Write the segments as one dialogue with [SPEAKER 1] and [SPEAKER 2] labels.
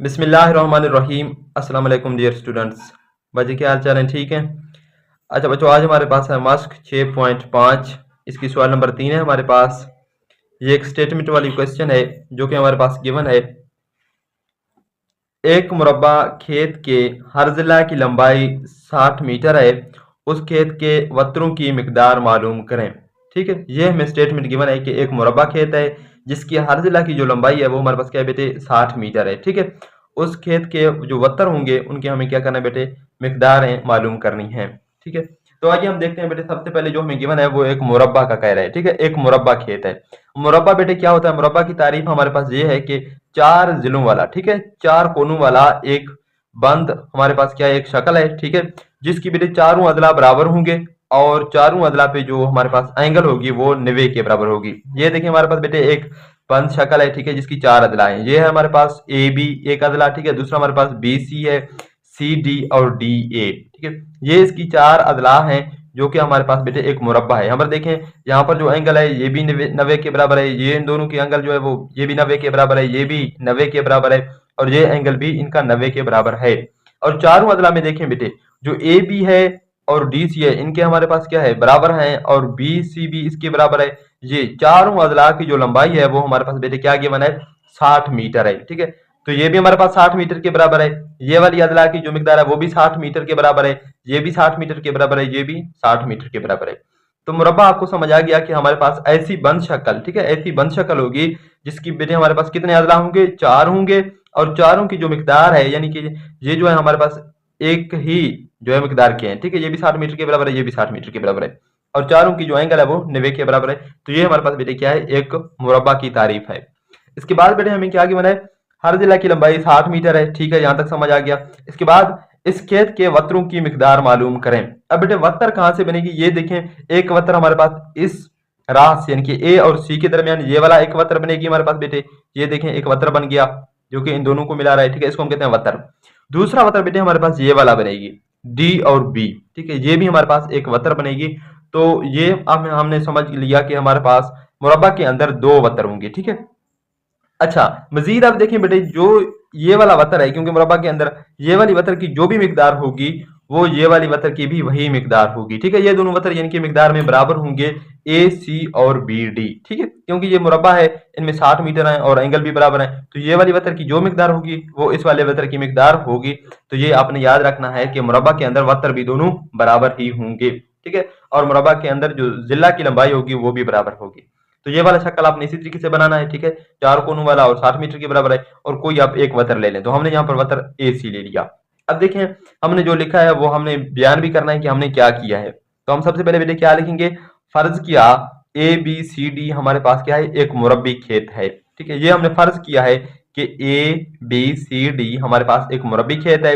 [SPEAKER 1] बिस्मिल्लाहिर्रहमानिर्रहीम। अस्सलाम वालेकुम डियर स्टूडेंट्स। बच्चे क्या हाल चाल है? ठीक है। अच्छा बच्चों, आज हमारे पास है मास्क 6.5। इसकी सवाल नंबर 3 है हमारे पास। ये एक स्टेटमेंट वाली क्वेश्चन है जो कि हमारे पास गिवन है। एक मुरब्बा खेत के हर जिला की लंबाई 60 मीटर है। उस खेत के वत्रों की मिकदार मालूम करें। ठीक है, ये हमें स्टेटमेंट गिवन है कि एक मुरब्बा खेत है जिसकी हर जिला की जो लंबाई है वो हमारे पास क्या है बेटे, 60 मीटर है। ठीक है, उस खेत के जो वत्तर होंगे उनके हमें क्या करना है बेटे, मिकदारें मालूम करनी है। ठीक है, तो आइए हम देखते हैं बेटे। सबसे पहले जो हमें गिवन है वो एक मुरब्बा का कह रहा है। ठीक है, एक मुरब्बा खेत है। मुरब्बा बेटे क्या होता है? मुरब्बा की तारीफ हमारे पास ये है कि 4 जिलों वाला, ठीक है, 4 कोनों वाला एक बंद हमारे पास क्या है, एक शक्ल है। ठीक है, जिसकी बेटे चारों अदला बराबर होंगे और चारों अदला पे जो हमारे पास एंगल होगी वो 90 के बराबर होगी। ये देखिए हमारे पास बेटे एक बंद शक्ल है। ठीक है, जिसकी 4 अदला है। ये है हमारे पास ए बी एक अदला। ठीक है, दूसरा हमारे पास बी सी है, सी डी और डी ए। ठीक है, ये इसकी 4 अदला हैं जो कि हमारे पास बेटे एक मुरब्बा है। यहाँ पर देखें, यहाँ पर जो एंगल है ये भी 90 के बराबर है। ये इन दोनों के एंगल जो है वो ये भी 90 के बराबर है, ये भी 90 के बराबर है और ये एंगल भी इनका 90 के बराबर है। और चारों अदला में देखें बेटे, जो ए बी है और डी सी है इनके हमारे पास क्या है, बराबर हैं और बी सी भी इसके बराबर है। ये चारों अदला की जो लंबाई है वो हमारे पास बेटे क्या गिवन है, 60 मीटर है। ठीक है, तो ये भी हमारे पास 60 मीटर के बराबर है। ये वाली अदला की जो मिकदार है वो भी 60 मीटर के बराबर है। ये भी 60 मीटर के बराबर है, ये भी 60 मीटर के बराबर है। तो मुरब्बा आपको समझ आ गया कि हमारे पास ऐसी बंद शक्ल, ठीक है, ऐसी बंद शक्ल होगी जिसकी बेटे हमारे पास कितने अदला होंगे, 4 होंगे। और चारों की जो मिकदार है यानी कि ये जो है हमारे पास एक ही जो है मिकदार के हैं। ठीक है, ये भी 60 मीटर के बराबर है, ये भी 60 मीटर के बराबर है और चारों की जो एंगल है वो 90 के बराबर है। तो ये हमारे पास बेटे क्या है, एक मुरब्बा की तारीफ है। इसके बाद बेटे हमें क्या गिवन है, हर जिला की लंबाई 60 मीटर है। ठीक है, यहां तक समझ आ गया। इसके बाद इस खेत के वत्रों की मिकदार मालूम करें। अब बेटे वत्तर कहां से बनेगी, ये देखें, एक वत्तर हमारे पास इस राह से यानी कि ए और सी के दरमियान ये वाला एक वत्तर बनेगी हमारे पास बेटे। ये देखें एक वत्तर बन गया जो कि इन दोनों को मिला रहा है। ठीक है, इसको हम कहते हैं वत्तर। दूसरा वत्तर बेटे हमारे पास ये वाला बनेगी, डी और बी। ठीक है, ये भी हमारे पास एक वत्तर बनेगी। तो ये अब हमने समझ लिया कि हमारे पास मुरब्बा के अंदर 2 वत्तर होंगे। ठीक है, अच्छा मजीद आप देखें बेटे, जो ये वाला वतर है, क्योंकि मुरब्बा के अंदर ये वाली वतर की जो भी मिकदार होगी वो ये वाली वतर की भी वही मिकदार होगी। ठीक है, ये दोनों वतर यानी कि मिकदार में बराबर होंगे, ए सी और बी डी। ठीक है, क्योंकि ये मुरब्बा है, इनमें 60 मीटर है और एंगल भी बराबर है। तो ये वाली वतर की जो मिकदार होगी वो इस वाले वतर की मिकदार होगी। तो ये आपने याद रखना है कि मुरब्बा के अंदर वतर भी दोनों बराबर ही होंगे। ठीक है, और मुरब्बा के अंदर जो जिला की लंबाई होगी वो भी बराबर होगी। तो ये वाला शक्ल आपने इसी तरीके से बनाना है। ठीक है, 4 कोनों वाला और 60 मीटर के बराबर है और कोई आप एक वतर ले लें। तो हमने यहाँ पर वतर ए सी ले लिया। अब देखें, हमने जो लिखा है वो हमने बयान भी करना है कि हमने क्या किया है। तो हम सबसे पहले बेटे क्या लिखेंगे, फर्ज किया ए बी सी डी हमारे पास क्या है, एक मुरब्बी खेत है। ठीक है, ये हमने फर्ज किया है कि ए बी सी डी हमारे पास एक मुरब्बी खेत है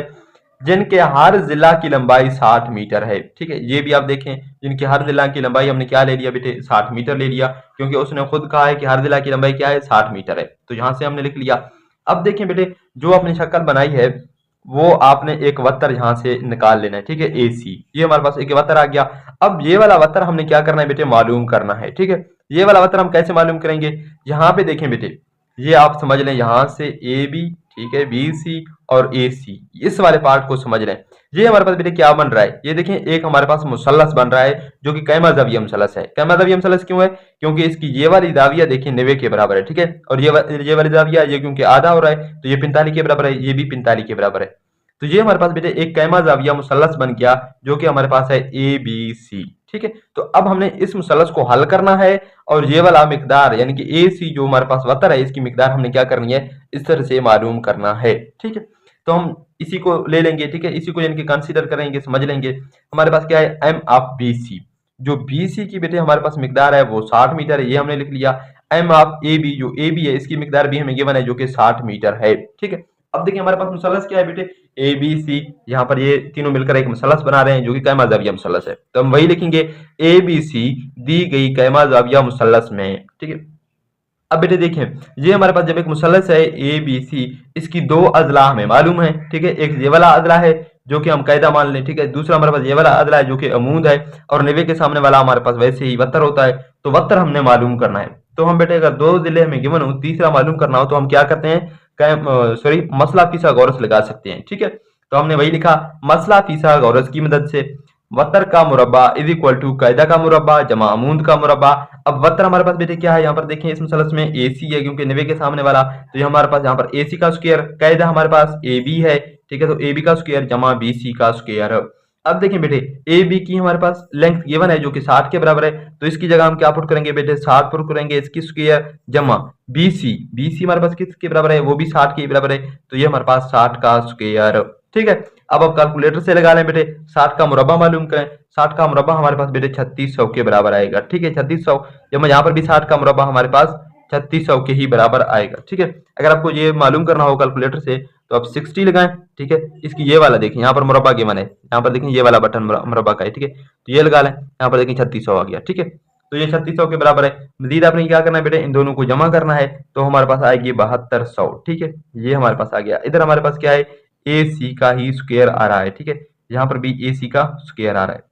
[SPEAKER 1] जिनके हर जिला की लंबाई 60 मीटर है। ठीक है, ये भी आप देखें, जिनकी हर जिला की लंबाई हमने क्या ले लिया बेटे, 60 मीटर ले लिया, क्योंकि उसने खुद कहा है कि हर जिला की लंबाई क्या है, 60 मीटर है। तो यहां से हमने लिख लिया। अब देखें बेटे, जो आपने शक्ल बनाई है वो आपने एक वत्तर यहां से निकाल लेना है। ठीक है, ए सी, ये हमारे पास एक वत्तर आ गया। अब ये वाला वत्तर हमने क्या करना है बेटे, मालूम करना है। ठीक है, ये वाला वत्तर हम कैसे मालूम करेंगे, यहाँ पे देखें बेटे, ये आप समझ लें, यहां से ए बी, ठीक है, बी सी और ए सी, इस वाले पार्ट को समझ लें। ये हमारे पास बेटे क्या बन रहा है, ये देखें, एक हमारे पास मुसल्लस बन रहा है जो कि कैमा ज़ाविया मुसल्लस है। कैमा ज़ाविया मुसल्लस क्यों है, क्योंकि इसकी ये वाली ज़ाविया देखिए 90 के बराबर है। ठीक है, और ये वाली ज़ाविया ये क्योंकि आधा हो रहा है तो ये 45 के बराबर है, ये भी 45 के बराबर है। तो ये हमारे पास बेटे एक कैमा ज़ाविया मुसल्लस बन गया जो कि हमारे पास है ए बी सी। ठीक है, तो अब हमने इस मुसल्लस को हल करना है और ये वाला मिकदार यानी कि ए सी जो हमारे पास वतर है इसकी मिकदार हमने क्या करनी है, इस तरह से मालूम करना है। ठीक है, तो हम इसी को ले लेंगे। ठीक है, इसी को यानी कि कंसीडर करेंगे, समझ लेंगे। हमारे पास क्या है, एम ऑफ बी सी, जो बी सी की बेटे हमारे पास मिकदार है वो 60 मीटर है, ये हमने लिख लिया। एम ऑफ ए बी, जो ए बी है इसकी मिकदार भी हमें गिवन है जो कि 60 मीटर है। ठीक है, अब देखिए हमारे पास मुसल्लस क्या है बेटे, ए बी सी, यहाँ पर ये तीनों मिलकर एक मुसल्लस बना रहे हैं जो कि कैमा ज़ाविया मुसल्लस है। तो हम वही लिखेंगे, ए बी सी दी गई कैमा ज़ाविया मुसल्लस में। ठीक है, अब बेटे देखें, ये हमारे पास जब एक मुसल्लस है ए बी सी, इसकी 2 अजला हमें मालूम है। ठीक है, एक ये वाला अदला है जो कि हम कायदा मान लें। ठीक है, दूसरा हमारे पास ये वाला अदला है जो कि अमूद है और 90 के सामने वाला हमारे पास वैसे ही वत्तर होता है। तो वत्तर हमने मालूम करना है। तो हम बेटे अगर 2 जिले हमें गिवन हो, तीसरा मालूम करना हो तो हम क्या करते हैं, मसला फिसागोरस लगा सकते हैं। ठीक है, तो हमने वही लिखा, मसला फिसागोरस की मदद से वतर का मुरब्बा इज इक्वल टू कायदा का मुरब्बा जमा अमूद का मुरब्बा। अब वतर हमारे पास बेटे क्या है, यहाँ पर देखें इस मसलस में ए सी है क्योंकि 90 के सामने वाला, तो ये हमारे पास यहाँ पर ए सी का स्क्वायर, कायदा हमारे पास ए बी है। ठीक है, तो ए बी का स्क्वायर जमा बी सी का स्क्वायर। अब देखें बेटे ए बी की हमारे पास लेंथ गिवन है जो कि 60 के बराबर है, तो इसकी जगह हम क्या पुट करेंगे बेटे 60 पुट करेंगे, इसकी स्क्वायर जमा बी सी हमारे पास किसके बराबर है, वो भी 60 के बराबर है, तो ये हमारे पास 60 का स्क्वायर। ठीक है, अब आप कैलकुलेटर से लगा लें बेटे, 60 का मुरब्बा मालूम करें, 60 का मुरब्बा हमारे पास बेटे 3600 के बराबर आएगा। ठीक है, 3600, जब यहाँ पर भी 60 का मुरब्बा हमारे पास 3600 के ही बराबर आएगा। ठीक है, अगर आपको ये मालूम करना हो कैलकुलेटर से तो आप 60 लगाएं। ठीक है, इसकी ये वाला देखिए यहाँ पर मुरब्बा गिवन है, यहाँ पर देखिए ये वाला बटन मुरब्बा का है। ठीक है, तो ये लगा लें, यहाँ पर देखिए 3600 आ गया। ठीक है, तो ये 3600 के बराबर है। मजीद आपने क्या करना है बेटे, इन दोनों को जमा करना है, तो हमारे पास आएगी 7200। ठीक है, ये हमारे पास आ गया। इधर हमारे पास क्या है, ए सी का ही स्क्वायर आ रहा है। ठीक है, यहाँ पर भी ए सी का स्क्वायर आ रहा है।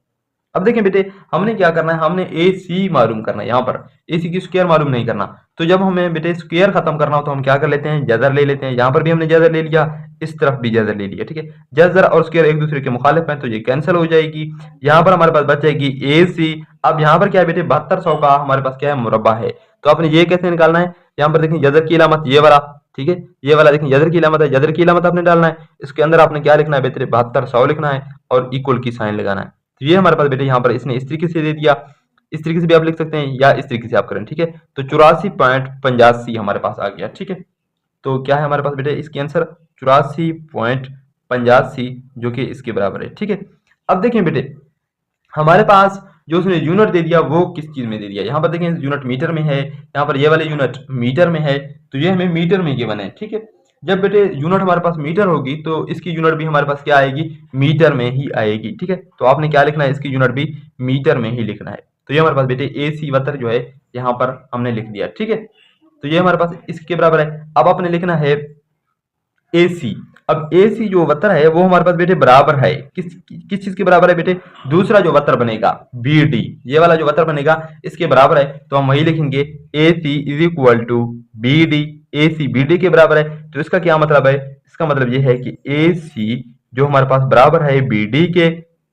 [SPEAKER 1] अब देखें बेटे हमने क्या करना है, हमने ए सी मालूम करना है, यहाँ पर ए सी की स्क्वायर मालूम नहीं करना। तो जब हमें बेटे स्क्वायर खत्म करना हो तो हम क्या कर लेते हैं, जजर ले लेते हैं। यहाँ पर भी हमने जजर ले लिया, इस तरफ भी जजर ले लिया। ठीक है, जजर और स्क्वायर एक दूसरे के मुखालिफ हैं, तो ये कैंसिल हो जाएगी। यहाँ पर हमारे पास बच जाएगी ए सी। अब यहाँ पर क्या है बेटे, 7200 का हमारे पास क्या है, मुरब्बा है। तो आपने ये कैसे निकालना है, यहाँ पर देखिए जजर की इलामत ये वाला, ठीक है, ये वाला देखिए जजर की इलामत है, जजर की इलामत आपने डालना है, इसके अंदर आपने क्या लिखना है बेटे, 7200 लिखना है और इक्वल की साइन लगाना है। तो ये हमारे पास बेटे यहाँ पर इसने इस तरीके से दे दिया, इस तरीके से भी आप लिख सकते हैं या इस तरीके से आप करें। ठीक है, तो 84.85 हमारे पास आ गया। ठीक है, तो क्या है हमारे पास बेटे इसकी आंसर 84.85 जो कि इसके बराबर है। ठीक है, अब देखें बेटे हमारे पास जो उसने यूनिट दे दिया वो किस चीज में दे दिया, यहाँ पर देखें यूनिट मीटर में है, यहाँ पर ये वाले यूनिट मीटर में है, तो ये हमें मीटर में गिवन है। ठीक है, जब बेटे यूनिट हमारे पास मीटर होगी तो इसकी यूनिट भी हमारे पास क्या आएगी, मीटर में ही आएगी। ठीक है, तो आपने क्या लिखना है, इसकी यूनिट भी मीटर में ही लिखना है। तो ये हमारे पास बेटे ए सी वतर जो है यहाँ पर हमने लिख दिया। ठीक है, तो ये हमारे पास इसके बराबर है। अब आपने लिखना है ए सी। अब ए सी जो वतर है वो हमारे पास बेटे बराबर है किस चीज के बराबर है बेटे, दूसरा जो वतर बनेगा बी डी, ये वाला जो वतर बनेगा इसके बराबर है, तो हम वही लिखेंगे A C is equal to B D. A C B D के बराबर है, तो इसका क्या मतलब है, इसका मतलब ये है कि ए सी जो हमारे पास बराबर है बी डी के,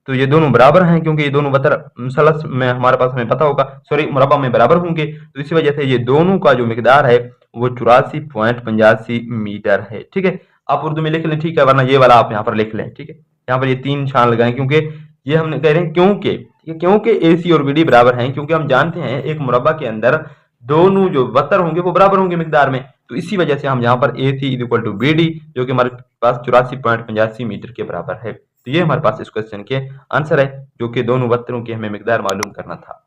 [SPEAKER 1] तो ये दोनों बराबर हैं क्योंकि ये दोनों वतर मुसलस में हमारे पास हमें पता होगा, सॉरी मुरब्बा में बराबर होंगे, तो इसी वजह से ये दोनों का जो मिकदार है वो 84.85 मीटर है। ठीक है, आप उर्दू में लिख लें, ठीक है, वरना ये वाला आप यहाँ पर लिख लें। ठीक है, यहाँ पर ये 3 निशान लगाएं क्योंकि ये हमने कह रहे हैं क्योंकि, ठीक है, क्योंकि ए सी और बी डी बराबर हैं, क्योंकि हम जानते हैं एक मुरब्बा के अंदर दोनों जो वतर होंगे वो बराबर होंगे मिकदार में, तो इसी वजह से हम यहाँ पर A C is equal to B D जो कि हमारे पास 84.85 मीटर के बराबर है। तो ये हमारे पास इस क्वेश्चन के आंसर है जो कि दोनों वतरों की हमें मिकदार मालूम करना था।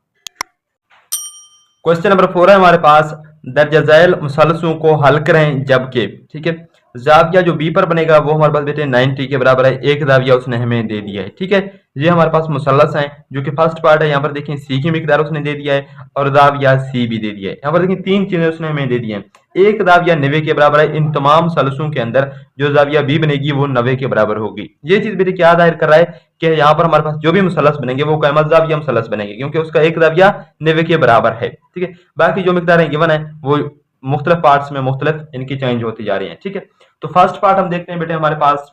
[SPEAKER 1] क्वेश्चन नंबर 4 है हमारे पास, दर्ज झैल मुसलसलों को हल करें जबकि, ठीक है, जाविया जो बी पर बनेगा वो हमारे पास बेटे 90 के बराबर है, एक जाविया उसने हमें दे दिया है। ठीक है, ये हमारे पास मुसल्लस है जो कि फर्स्ट पार्ट है, यहाँ पर देखिए सी की मिकदार उसने दे दिया है और जाविया सी भी दे दिया है। यहाँ पर देखिए 3 चीजें उसने हमें दे दी हैं, एक जाविया 90 के बराबर है, इन तमाम मुसल्लसों के अंदर जो जाविया बी बनेगी वो 90 के बराबर होगी। ये चीज बेटे क्या जाहिर कर रहा है कि यहाँ पर हमारे पास जो भी मुसल्लस बनेंगे वो कैमत जाविया मुसल्लस बनेंगे क्योंकि उसका एक जाविया 90 के बराबर है। ठीक है, बाकी जो मिकदारें गिवन है वो मुख्तलिफ पार्ट्स में मुख्तलिफ इनकी चेंज होती जा रही है। ठीक है, तो फर्स्ट पार्ट हम देखते हैं बेटे हमारे पास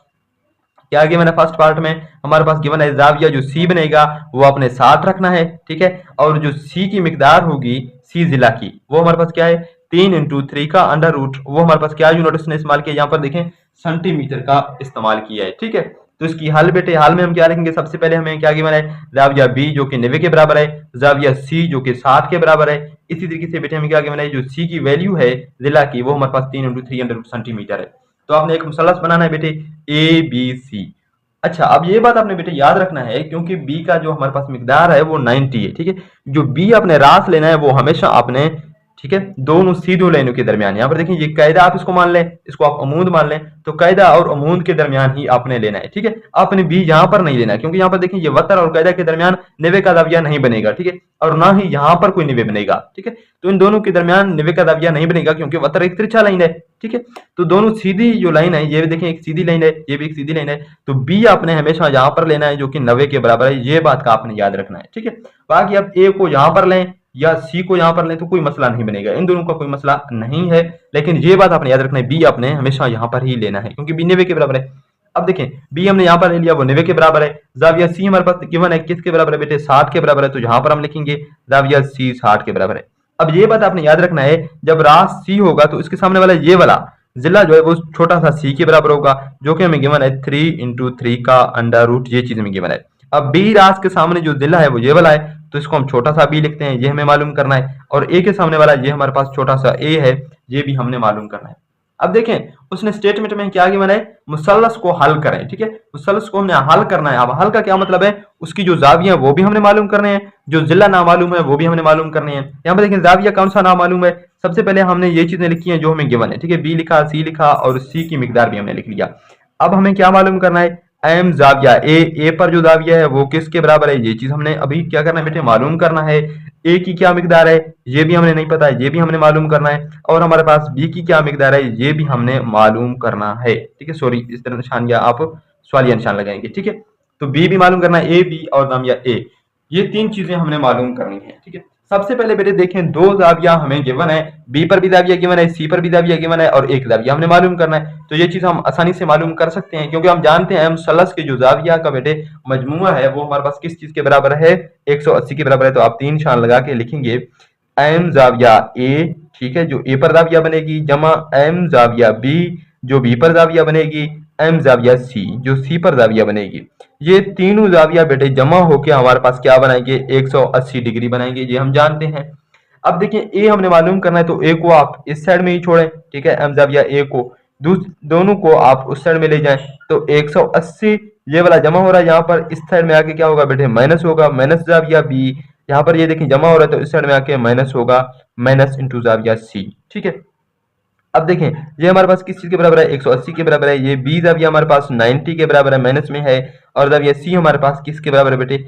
[SPEAKER 1] क्या गिवन है। फर्स्ट पार्ट में हमारे पास गिवन है जाविया जो सी बनेगा वो अपने साथ रखना है। ठीक है, और जो सी की मिकदार होगी सी जिला की वो हमारे पास क्या है 3 × 3 का अंडर रूट, वो हमारे पास क्या यूनिट इसने इस्तेमाल किया, यहाँ पर देखें सेंटीमीटर का इस्तेमाल किया है। ठीक है, तो इसकी हल बेटे हाल में हम क्या लिखेंगे, सबसे पहले हमें क्या गिवन है जाविया बी जो कि 90 के बराबर है, जाविया सी जो कि 60 के बराबर है। इसी तरीके से बेटे हमें क्या गिवन है जो सी की वैल्यू है जिला की वो हमारे पास 3 × 3 अंडर रूट सेंटीमीटर है। तो आपने एक मुसल्लस बनाना है बेटे ए बी सी। अच्छा, अब ये बात आपने बेटे याद रखना है क्योंकि बी का जो हमारे पास मिकदार है वो 90 है। ठीक है, जो बी आपने रास लेना है वो हमेशा आपने, ठीक है, दोनों सीधों लाइनों के दरमियान, यहाँ पर देखिए ये कायदा आप इसको मान लें, इसको आप अमूद मान लें, तो कायदा और अमूद के दरमियान ही आपने लेना है। ठीक है, आपने बी यहाँ पर नहीं लेना क्योंकि यहाँ पर देखिए ये वतर और कायदा के दरमियान 90 का जाविया नहीं बनेगा। ठीक है, और ना ही यहाँ पर कोई 90 बनेगा। ठीक है, तो इन दोनों के दरमियान 90 का जाविया नहीं बनेगा क्योंकि वतर एक तिरछा लाइन है। ठीक है, तो दोनों सीधी जो लाइन है, ये भी देखें एक सीधी लाइन है, ये भी एक सीधी लाइन है, तो बी आपने हमेशा यहाँ पर लेना है जो कि 90 के बराबर है, ये बात का आपने याद रखना है। ठीक है, बाकी आप ए को यहाँ पर लें या सी को यहाँ पर लें तो कोई मसला नहीं बनेगा, इन दोनों का कोई मसला नहीं है। लेकिन ये बात आपने याद रखना है, बी आपने हमेशा यहाँ पर ही लेना है क्योंकि बी 90 के बराबर है। अब देखें बी हमने यहाँ पर ले लिया, वो 90 के बराबर है। जाविया सी हमारे पास गिवन है, किसके बराबर है बेटे, 60 के बराबर है, तो यहाँ पर हम लिखेंगे जाविया सी 60 के बराबर है। अब ये बात आपने याद रखना है, जब रास सी होगा तो इसके सामने वाला ये वाला जिला जो है वो छोटा सा सी के बराबर होगा, जो कि हमें गिवन है 3 × 3 का अंडर रूट, ये चीज हमें गिवन है। अब बी रास के सामने जो जिला है वो ये वाला है, तो इसको हम छोटा सा बी लिखते हैं, ये हमें मालूम करना है। और ए के सामने वाला ये हमारे पास छोटा सा ए है, ये भी हमने मालूम करना है। अब देखें उसने स्टेटमेंट में क्या गिवन है, मुसल्लस को हल करें, ठीक है, मुसल्लस को हमने हल करना है। अब हल का क्या मतलब है, उसकी जो जाविया वो भी हमने मालूम करने हैं, जो जिला ना मालूम है वो भी हमने मालूम करने हैं। यहाँ पर देखें जाविया कौन सा ना मालूम है, सबसे पहले हमने ये चीजें लिखी हैं जो हमें गिवन है, ठीक है, बी लिखा, सी लिखा और सी की मिकदार भी हमने लिख लिया। अब हमें क्या मालूम करना है, एम जाविया ए पर जो जाविया है वो किसके बराबर है, ये चीज हमने अभी क्या करना है बेटे, मालूम करना है। ए की क्या मिकदार है ये भी हमने नहीं पता है, ये भी हमने मालूम करना है। और हमारे पास बी की क्या मिकदार है ये भी हमने मालूम करना है, ठीक है। सॉरी, इस तरह निशान या आप सवालिया निशान लगाएंगे, ठीक है। तो बी भी मालूम करना है, ए बी और जाविया ए, ये तीन चीजें हमने मालूम करनी है, ठीक है। सबसे पहले बेटे देखें दो जाविया हमें गिवन है, बी पर भी जाविया गिवन है, सी पर भी जाविया गिवन है और एक जाविया हमने मालूम करना है। तो ये चीज हम आसानी से मालूम कर सकते हैं क्योंकि हम जानते हैं मुसल्लस के जो जाविया का बेटे मजमुआ है वो हमारे पास किस चीज के बराबर है, 180 के बराबर है। तो आप 3 निशान लगा के लिखेंगे एम जाविया ए, ठीक है, जो ए पर जाविया बनेगी, जमा एम जाविया बी जो बी पर जाविया बनेगी, एम जाविया सी जो सी पर जाविया बनेगी। ये तीनों जाविया बेटे जमा होकर हमारे पास क्या बनाएंगे, 180 डिग्री बनाएंगे, ये हम जानते हैं। अब देखिए ए हमने मालूम करना है, तो ए को आप इस साइड में ही छोड़ें, ठीक है, एम जाविया ए को दोनों को आप उस साइड में ले जाएं, तो 180 ये वाला जमा हो रहा है, यहाँ पर इस साइड में आके क्या होगा बेटे, माइनस होगा, माइनस जाविया बी, यहाँ पर ये देखिए जमा हो रहा है तो इस साइड में आके माइनस होगा, माइनस इंटू जाविया सी, ठीक है। अब देखें ये हमारे पास किस चीज के बराबर है, 180 के बराबर है। ये बी जाविया हमारे पास 90 के बराबर है, माइनस में है। और जाविया सी हमारे पास किसके बराबर है बेटे,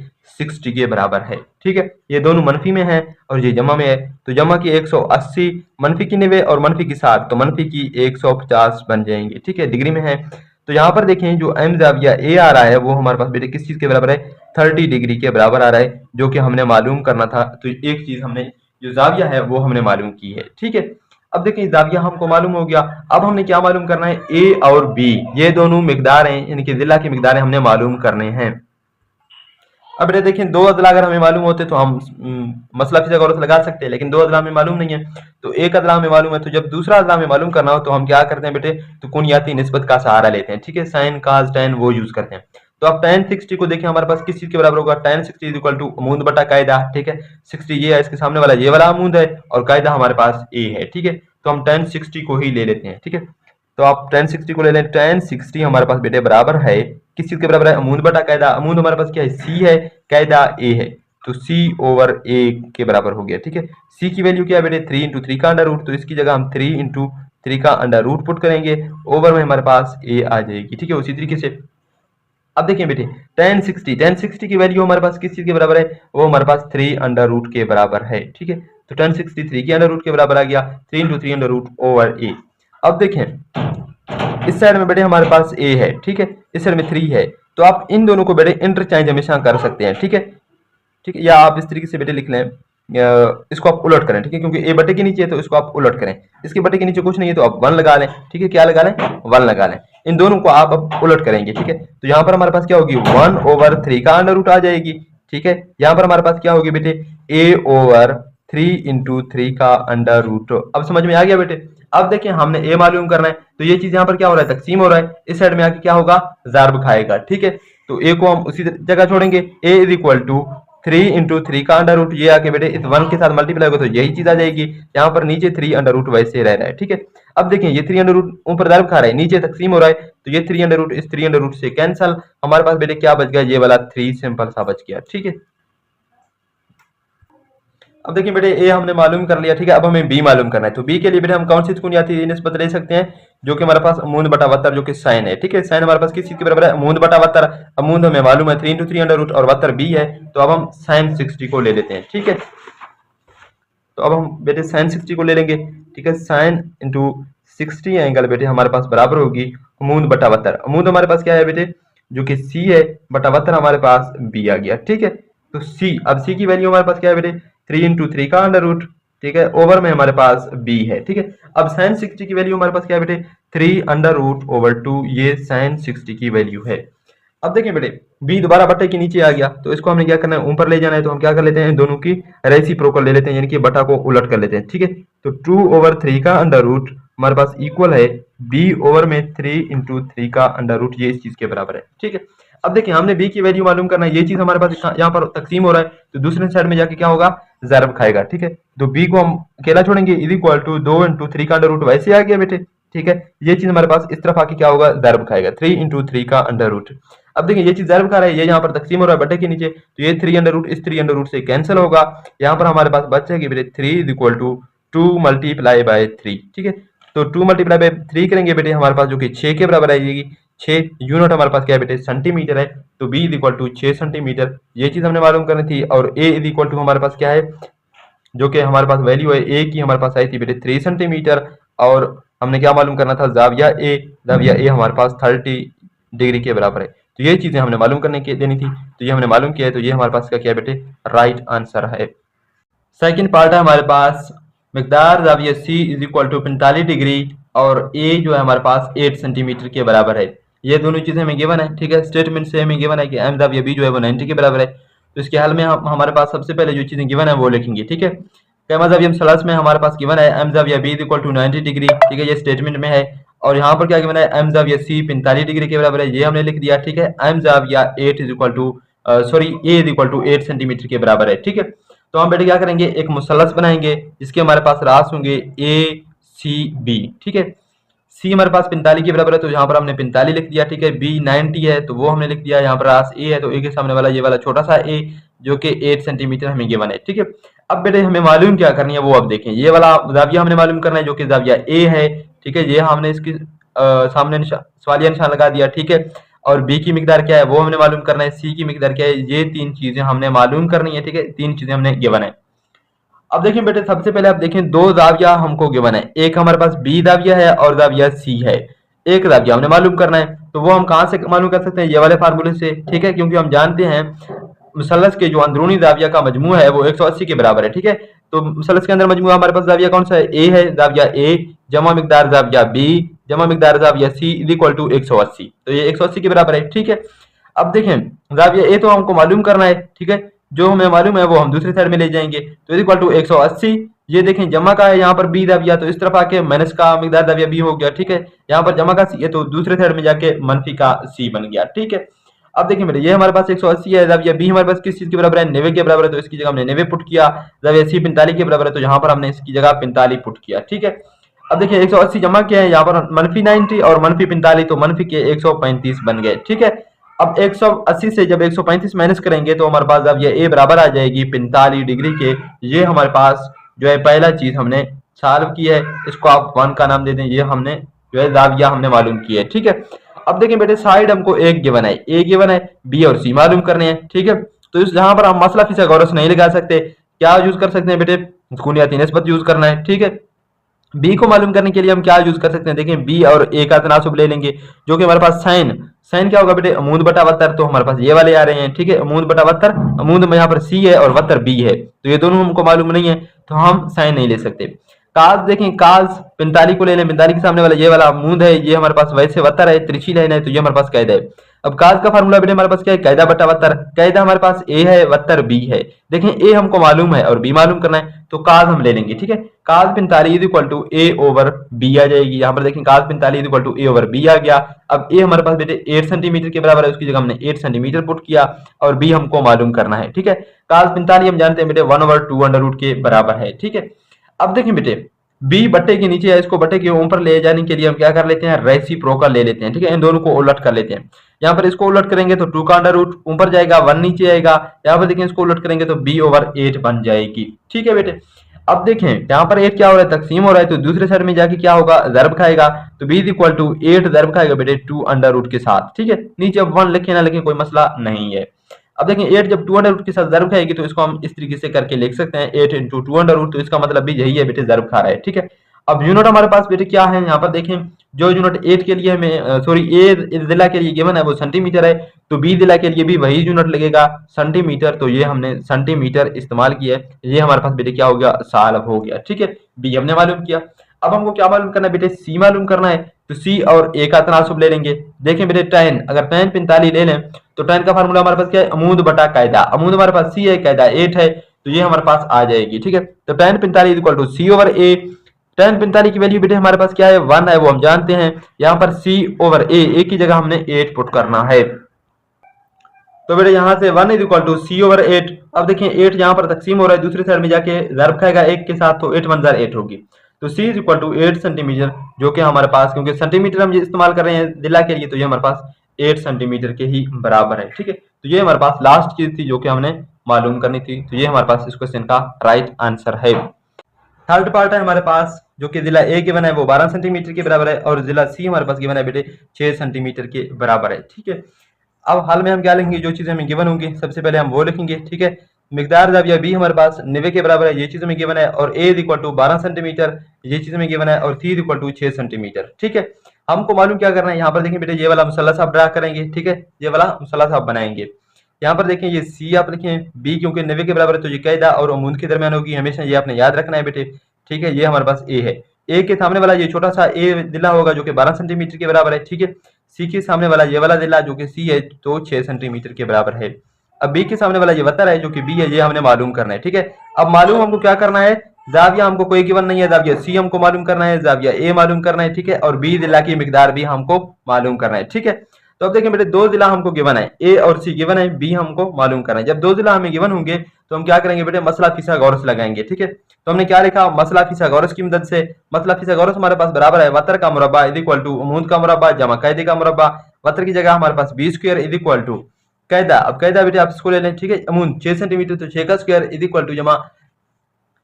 [SPEAKER 1] 60 के बराबर है, ठीक है। ये दोनों मनफी में है और ये जमा में है, तो जमा की 180 मनफी की 90 और मनफी की 60, तो मनफी की 150 बन जाएंगे, ठीक है, डिग्री में है। तो यहाँ पर देखें जो एम जाविया ए आ रहा है वो हमारे पास बेटे किस चीज के बराबर है, 30 डिग्री के बराबर आ रहा है, जो कि हमने मालूम करना था। तो एक चीज हमने जो जाविया है वो हमने मालूम की है, ठीक है। अब देखिए जाविया हमको मालूम हो गया, अब हमने क्या मालूम करना है, ए और बी ये दोनों मिकदार हैं, इनके जिला की मिकदारें हमने मालूम करने हैं। अब ये देखें दो अदला अगर हमें मालूम होते तो हम मसला फिज़ागोरस लगा सकते हैं, लेकिन दो अदला हमें मालूम नहीं है, तो एक अदला हमें मालूम है। तो जब दूसरा अदला हमें मालूम करना हो तो हम क्या करते हैं बेटे, तो कुनियाती निस्बत का सहारा लेते हैं, ठीक है, साइन काज टैन वो यूज करते हैं। तो अब tan 60 को देखें हमारे पास किस चीज के बराबर होगा, tan 60 इज इक्वल टू अमूद बटा कायदा, ठीक है, 60 ये है, इसके सामने वाला ये वाला अमूद है और कायदा हमारे पास a है, ठीक है। तो हम tan 60 को ही ले लेते हैं, ठीक है। तो आप tan 60 को ले लें, tan 60 हमारे पास बेटे बराबर है किस चीज के बराबर है, अमूद बटा कायदा। अमूद हमारे पास क्या है, c है, कायदा a है, तो c ओवर a के बराबर हो गया, ठीक है। c की वैल्यू क्या है बेटे, 3 × 3 का अंडर रूट, तो इसकी जगह हम 3 × 3 का अंडर रूट पुट करेंगे, ओवर में हमारे पास a आ जाएगी, ठीक है। उसी तरीके से अब देखिए बेटे tan 60 की वैल्यू हमारे पास किस चीज के बराबर है, वो हमारे पास 3 अंडर रूट के बराबर है, ठीक है। तो tan 60 3 के अंडर रूट के बराबर आ गया, 3 × 3 अंडर रूट ओवर a। अब देखें इस साइड में बेटे हमारे पास a है, ठीक है, इस साइड में 3 है, तो आप इन दोनों को बेटे इंटरचेंज हमेशा कर सकते हैं, ठीक है, ठीक है। या आप इस तरीके से बेटे लिख लें, इसको आप उलट करें, ठीक है, क्योंकि ए बटे के नीचे है तो इसको आप उलट करें, इसके बटे के नीचे कुछ नहीं है तो आप 1 लगा लें, ठीक है, क्या लगा लें, 1 लगा लें। इन दोनों को आप अब उलट करेंगे, ठीक है। तो यहाँ पर हमारे पास क्या होगी, 1 ओवर 3 का अंडर रूट आ जाएगी, ठीक है। यहाँ पर हमारे पास क्या होगी बेटे, a ओवर 3 × 3 का अंडर रूट। अब समझ में आ गया बेटे। अब देखिए हमने a मालूम करना है, तो ये चीज यहाँ पर क्या हो रहा है, तकसीम हो रहा है, इस साइड में आके क्या होगा, ज़र्ब खाएगा, ठीक है। तो a को हम उसी जगह छोड़ेंगे, a इज इक्वल टू 3 × 3 का अंडर रूट, ये आके बेटे इस 1 के साथ मल्टीप्लाई होगा तो यही चीज आ जाएगी। यहाँ पर नीचे 3 अंडर रूट वैसे रह रहा है, ठीक है। अब देखें ये 3 अंडर रूट ऊपर ज़र्ब खा रहा है, नीचे तकसीम हो रहा है, तो ये 3 अंडर रूट इस 3 अंडर रूट से कैंसल, हमारे पास बेटे क्या बच गया, ये वाला 3 सिंपल सा बच गया, ठीक है। अब देखिए बेटे ए हमने मालूम कर लिया, ठीक है। अब हमें बी मालूम करना है, तो बी के लिए बेटे हम कौन सी कुनियाती निस्बत ले सकते हैं, जो कि हमारे पास अमूद बटा वत्तर जो कि साइन है, ठीक है। साइन हमारे पास किस चीज के बराबर है, अमूद बटा वत्तर। अमूद हमें मालूम है 3 × 3 अंडर रूट और वत्तर बी है, तो अब हम साइन 60 को ले लेते हैं, ठीक है। तो अब हम बेटे साइन 60 को ले लेंगे, ठीक है। साइन इंटू 60 एंगल बेटे हमारे पास बराबर होगी अमूद बटा वत्तर। अमूद हमारे पास क्या है बेटे, जो कि सी है, बटा वत्तर हमारे पास बी आ गया, ठीक है। तो सी, अब सी की वैल्यू हमारे पास क्या है बेटे, 3 × 3 का अंडर रूट, ठीक है, ओवर में हमारे पास b है, ठीक है। अब साइन 60 की वैल्यू हमारे पास क्या है बेटे, 3√/2, ये साइन 60 की वैल्यू है। अब देखिए बेटे, b दोबारा बट्टे के नीचे आ गया, तो इसको हमने क्या करना है, ऊपर ले जाना है, तो हम क्या कर लेते हैं, दोनों की रेसिप्रोकल ले लेते हैं, यानी कि बटा को उलट कर लेते हैं, ठीक है। तो 2/3 का अंडर रूट हमारे पास इक्वल है b ओवर में 3 × 3 का अंडर रूट, ये इस चीज के बराबर है, ठीक है। अब देखिए, हमने b की वैल्यू मालूम करना है, ये चीज हमारे पास यहाँ पर तकसीम हो रहा है, तो दूसरे साइड में जाके क्या होगा, ज़रब खाएगा, ठीक है। तो b को हम अकेला छोड़ेंगे, इज इक्वल टू 2 × 3 का अंडर रूट, वैसे आ गया बेटे, ठीक है। ये चीज हमारे पास इस तरफ आके क्या होगा, ज़रब खाएगा, 3 × 3 का अंडर रूट। अब देखिए, ये चीज ज़रब खा रहा है, ये यहाँ पर तकसीम हो रहा है बटे के नीचे, तो ये 3 अंडर रूट इस 3 अंडर रूट से कैंसिल होगा, यहाँ पर हमारे पास बच जाएगी बेटे 3 इज इक्वल टू 2 × 3, ठीक है। तो 2 × 3 करेंगे बेटे, हमारे पास जो कि 6 के बराबर आएगी, 6 यूनिट हमारे पास क्या है बेटे, सेंटीमीटर है, तो b is equal to 6 centimetre, ये चीज हमने मालूम करनी थी। और a इज इक्वल टू हमारे पास क्या है, जो कि हमारे पास वैल्यू है a की, हमारे पास आई थी बेटे 3 सेंटीमीटर, और हमने क्या मालूम करना था, जाविया a हमारे पास 30 डिग्री के बराबर है। तो ये चीजें हमने मालूम करने की देनी थी, तो ये हमने मालूम किया है, तो ये हमारे पास क्या है बेटे, राइट आंसर है। सेकंड पार्ट है हमारे पास, मिकदार जाविया c is equal to 45 degree और a जो है हमारे पास 8 सेंटीमीटर के बराबर है। ये दोनों चीजें हमें गिवन है, ठीक है। स्टेटमेंट से हमें गिवन है कि m जाविया b जो है वो 90 के बराबर है, तो इसके हल में हम हमारे पास सबसे पहले जो चीजें गिवन है वो लिखेंगे, ठीक है। कैमा जाविया मसलस में हमारे पास गिवन है m जाविया b is equal to 90 degree, ठीक है, ये स्टेटमेंट में है। और यहाँ पर क्या गिवन है, m जाविया c 45 डिग्री के बराबर है, ये हमने लिख दिया, ठीक है। m जाविया 8 is equal to sorry a is equal to 8 centimetre के बराबर है, ठीक है। तो हम बेटे क्या करेंगे, एक मुसल्लस बनाएंगे जिसके हमारे पास रास होंगे ए सी बी, ठीक है। सी हमारे पास 45 के बराबर है, तो यहाँ पर हमने 45 लिख दिया, ठीक है। बी 90 है, तो वो हमने लिख दिया, यहाँ पर रास ए है, तो ए के सामने वाला ये वाला छोटा सा ए जो कि 8 सेंटीमीटर हमें गिवन है, ठीक है। अब बेटे हमें मालूम क्या करनी है वो अब देखें, ये वाला जाविया हमने मालूम करना है जो कि जाविया ए है, ठीक है। ये हमने इसकी सामने सवालिया निशान लगा दिया, ठीक है। और बी की मिकदार क्या है वो हमने मालूम करना है, सी की मिकदार क्या है, ये तीन चीजें हमने मालूम करनी है, ठीक है। तीन चीजें हमने गिवन है। अब देखिए बेटे, सबसे पहले आप देखें, दो जाविया हमको गिवन है, एक हमारे पास बी जाविया है और जाविया सी है। एक जाविया हमने मालूम करना है, तो वो हम कहां से मालूम कर सकते हैं, ये वाले फार्मूले से, ठीक है। क्योंकि हम जानते हैं मुसल्लस के जो अंदरूनी जाविया का मजमू है वो 180 के बराबर है, ठीक है। तो मुसल्लस के अंदर मजमू हमारे पास जाविया कौन सा है, ए है, जाविया ए जमा मिकदार जाविया बी जमा मिकदार जाविया सी इज इक्वल टू 180, तो ये 180 के बराबर है, ठीक है। अब देखें, जाविया ए तो हमको मालूम करना है, ठीक है, जो हमें मालूम है वो हम दूसरी साइड में ले जाएंगे, तो इक्वल टू 180। ये देखें जमा का है यहाँ पर बी दाविया, तो इस तरफ आके माइनस का मिकदार दाविया बी हो गया, ठीक है। यहाँ पर जमा का सी है, तो दूसरे साइड में जाके मनफी का सी बन गया, ठीक है। अब देखिए बेटे, ये हमारे पास 180 है, दाविया बी हमारे पास किस चीज के बराबर है, 90 के बराबर है, तो इसकी जगह हमने 90 पुट किया। दाविया सी 45 के बराबर है, तो यहाँ पर हमने इसकी जगह 45 पुट किया, ठीक है। अब देखिए 180 जमा किया है, यहाँ पर मनफी 90 और मनफी 45, तो मनफी के 135 बन गए, ठीक है। अब 180 से जब 135 माइनस करेंगे तो हमारे पास अब ये ए बराबर आ जाएगी 45 डिग्री के। ये हमारे पास जो है पहला चीज हमने सॉल्व की है, इसको आप 1 का नाम दे दें, ये हमने जो है जाविया हमने मालूम की है, ठीक है। अब देखें बेटे, साइड हमको एक गिवन है, ए गिवन है, बी और सी मालूम करने हैं, ठीक है। तो इस जहां पर हम मसला फिसागोरस नहीं लगा सकते, क्या यूज कर सकते हैं बेटे, कुनियाती निस्बत यूज करना है, ठीक है। बी को मालूम करने के लिए हम क्या यूज कर सकते हैं, देखें बी और ए का तनासुब ले लेंगे, जो कि हमारे पास साइन साइन क्या होगा बेटे, अमूद बटा वत्तर, तो हमारे पास ये वाले आ रहे हैं, ठीक है। अमूद बटा वत्तर, अमूद में यहाँ पर सी है और वत्तर बी है, तो ये दोनों हमको मालूम नहीं है, तो हम साइन नहीं ले सकते। काज देखें, काज 45 को ले लें, 45 के सामने वाला ये वाला अमूद है, ये हमारे पास वैसे वत्तर है, तिरछी लाइन है, तो ये हमारे पास कैद है। अब काज का फार्मूला बेटे हमारे पास क्या है, कैदा बटा वत्तर, कैदा हमारे पास ए है, वत्तर बी है। देखें ए हमको मालूम है और बी मालूम करना है, तो काज हम ले लेंगे, ठीक है। Cos 45 equal to A over B आ जाएगी, यहाँ पर देखें cos 45 equal to A over B आ गया। अब ए हमारे पास बेटे 8 सेंटीमीटर के बराबर है, उसकी जगह हमने 8 सेंटीमीटर पुट किया, और बी हमको मालूम करना है, ठीक है। काज 45 हम जानते हैं बेटे 1/2 अंडर रूट के बराबर है, ठीक है। अब देखें बेटे, बी बट्टे के नीचे है, इसको बट्टे के ऊपर ले जाने के लिए हम क्या कर लेते हैं, रेसिप्रोकल ले लेते हैं, ठीक है। इन दोनों को उलट कर लेते हैं, यहाँ पर इसको उलट करेंगे तो 2 का अंडर रूट ऊपर जाएगा, 1 नीचे आएगा, यहाँ पर देखें इसको उलट करेंगे तो b ओवर 8 बन जाएगी, ठीक है बेटे। अब देखें यहाँ पर 8 क्या हो रहा है, तकसीम हो रहा है, तो दूसरे साइड में जाके क्या होगा, ज़रब खाएगा, तो b इक्वल टू 8 ज़रब खाएगा बेटे 2 अंडर रूट के साथ, ठीक है। नीचे अब 1 लिखे ना लिखे कोई मसला नहीं है। अब देखें 8 जब 2 अंडर रूट के साथ ज़रब खाएगी, तो इसको हम इस तरीके से करके लिख सकते हैं 8 × 2 अंडर रूट, तो इसका मतलब भी यही है बेटे, ज़रब खा रहा है, ठीक है। अब यूनिट हमारे पास बेटे क्या है, यहाँ पर देखें जो यूनिट 8 के लिए हमें सॉरी ए जिला के लिए गिवन है वो सेंटीमीटर है, तो बी जिला के लिए भी वही यूनिट लगेगा सेंटीमीटर, तो ये हमने सेंटीमीटर इस्तेमाल किया है, ये हमारे पास बेटे क्या हो गया, सॉल्व हो गया। ठीक है, बी हमने मालूम किया। अब हमको क्या मालूम करना है बेटे, सी मालूम करना है, तो सी और ए का तनासुब ले लेंगे। देखें बेटे tan, अगर tan 45 ले लें तो tan का फार्मूला हमारे पास क्या है, अमूद बटा कायदा, अमूद हमारे पास सी है, कायदा 8 है, तो ये हमारे पास आ जाएगी। ठीक है, तो tan 45 equal to C over A, tan 45 की वैल्यू बेटे हमारे पास क्या है, 1 है, वो हम जानते हैं। यहाँ पर सी ओवर ए की जगह हमने 8 पुट करना है, तो बेटे यहाँ से 1 is equal to C over 8। अब देखिए 8 यहाँ पर तकसीम हो रहा है, दूसरी साइड में जाके ज़र्ब खाएगा 1 के साथ, तो 8 1 जार 8 होगी, तो सी इज इक्वल टू 8 सेंटीमीटर, जो कि हमारे पास क्योंकि सेंटीमीटर हम इस्तेमाल कर रहे हैं जिला के लिए, तो ये हमारे पास 8 सेंटीमीटर के ही बराबर है। ठीक है, तो ये हमारे पास लास्ट चीज थी जो कि हमने मालूम करनी थी, तो ये हमारे पास इस क्वेश्चन का राइट आंसर है। थर्ड पार्ट है हमारे पास जो कि जिला ए गिवन है वो 12 सेंटीमीटर के बराबर है, और जिला सी हमारे पास गिवन है बेटे 6 सेंटीमीटर के बराबर है। ठीक है, अब हाल में हम क्या लिखेंगे, जो चीजें हमें गिवन होंगी सबसे पहले हम वो लिखेंगे। ठीक है, मिकदार जाविया बी हमारे पास 90 के बराबर है, ये चीज हमें गिवन है, और ए इक्वल टू 12 सेंटीमीटर, ये चीज हमें गिवन है, और सी इक्वल टू 6 सेंटीमीटर। ठीक है, हमको मालूम क्या करना है, यहाँ पर देखें बेटे ये वाला मुसल्लस आप ड्रा करेंगे। ठीक है, ये वाला मुसल्लस आप बनाएंगे। यहाँ पर देखें ये सी आप लिखें, बी क्योंकि 90 के बराबर है तो ये कायदा और अमूद के दरमियान होगी, हमेशा ये आपने याद रखना है बेटे। ठीक है, ये हमारे पास ए है, ए के सामने वाला ये छोटा सा ए दिला होगा जो कि 12 सेंटीमीटर के बराबर है। ठीक है, सी के सामने वाला ये वाला दिला जो कि सी है तो 6 सेंटीमीटर के बराबर है। अब बी के सामने वाला ये वतर है जो कि बी है, ये हमने मालूम करना है। ठीक है, अब मालूम हमको क्या करना है, जाविया हमको कोई गिवन नहीं है, जाविया सी हमको मालूम करना है, जाविया ए मालूम करना है। ठीक है, और बी दिला की मिकदार भी हमको मालूम करना है। ठीक है, तो अब देखें बेटे दो जिला हमको गिवन है, ए और सी गिवन है, बी हमको मालूम करना है। जब दो जिला हमें गिवन होंगे तो हम क्या करेंगे बेटे, मसला फिसागोरस लगाएंगे। ठीक है, तो हमने क्या लिखा, मसला फिसागोरस की मदद से, मसला फिसागोरस हमारे पास बराबर है वतर का मुरब्बा इज इक्वल टू अमूद का मुरब्बा जमा कायदे का मुरब्बा, वतर की जगह हमारे पास B square is equal to कायदा, अब कायदा बेटे आप इसको ले लें। ठीक है, अमूद 6 सेंटीमीटर तो 6 का स्क्वायर इज इक्वल टू जमा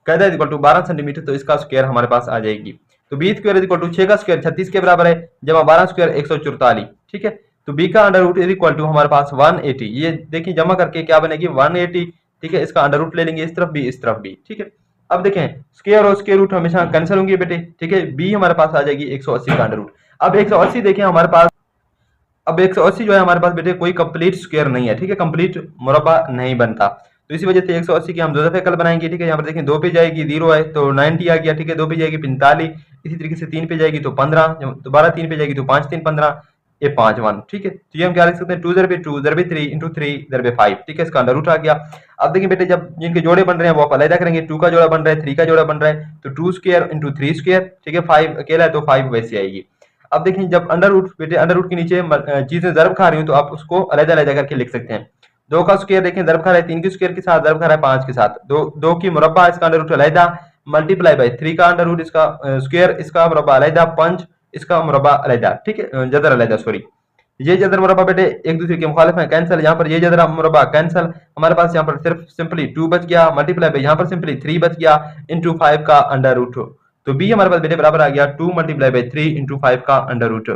[SPEAKER 1] कायदा इज इक्वल टू 12 सेंटीमीटर, तो इसका स्क्वायर हमारे पास आ जाएगी। तो B square is equal to 6 का स्क्वायर 36 के बराबर है, जमा 12 स्क्वायर 144। ठीक है, तो बी का under root is equal to हमारे पास 180, ये देखिए जमा करके क्या बनेगी 180। ठीक है, इसका अंडर रूट ले लेंगे, इस तरफ भी इस तरफ भी। ठीक है, अब देखें स्क्वायर और स्क्वायर रूट हमेशा कैंसिल होंगे बेटे। ठीक है, बी हमारे पास आ जाएगी 180 का अंडर रूट। अब 180 देखें हमारे पास, अब 180 जो है हमारे पास बेटे कोई कंप्लीट स्क्वायर नहीं है। ठीक है, कंप्लीट मुरब्बा नहीं बनता, तो इसी वजह से 180 की हम दो दफे कल बनाएंगे। ठीक है, यहाँ पर देखें 2 पे जाएगी 0 है तो 90 आ गया। ठीक है, 2 पे जाएगी 45, इसी तरीके से 3 पे जाएगी तो 15, दोबारा 3 पे जाएगी तो 5 3 15, ये 5 1। ठीक है, तो ये हम क्या लिख सकते हैं 2 ज़रबे 2 ज़रबे 3 इंटू 3 ज़रबे 5। ठीक है, इसका अंडर रूट आ गया। अब देखिए बेटे जब जिनके जोड़े बन रहे हैं वो आप अलग करेंगे, 2 का जोड़ा बन रहा है 3 का जोड़ा बन रहा है, तो 2 स्क्वायर इंटू 3 स्क्वायर। ठीक है, 5 अकेला है तो 5 वैसे आएगी। अब देखिए जब अंडर रूट बेटे अंडर रूट के नीचे चीजें ज़र्ब खा रही हो तो आप उसको अलग अलग करके लिख सकते हैं। 2 का स्क्वायर देखें ज़र्ब खा रहा है 3 के स्क्वायर के साथ, ज़र्ब खा रहा है 5 के साथ, 2 की मुरब्बा इसका अंडर रूट अलहदा मल्टीप्लाई बाय 3 का अंडर रूट इसका स्क्वायर इसका मुरब्बा अलहदा, 5 इसका मुरब्बा अलहदा। ठीक है, जदर अलहदा सॉरी, ये जदर मुरब्बा बेटे एक दूसरे के मुखालिफ है, कैंसिल। यहाँ पर ये जदर मुरब्बा कैंसिल, हमारे पास यहाँ पर सिर्फ सिंपली 2 बच गया, मल्टीप्लाई बाय यहाँ पर सिंपली 3 बच गया, इंटू 5 का अंडर रूट, तो बी हमारे पास बेटे बराबर आ गया 2 मल्टीप्लाई बाय 3 इंटू 5 का अंडर रूट।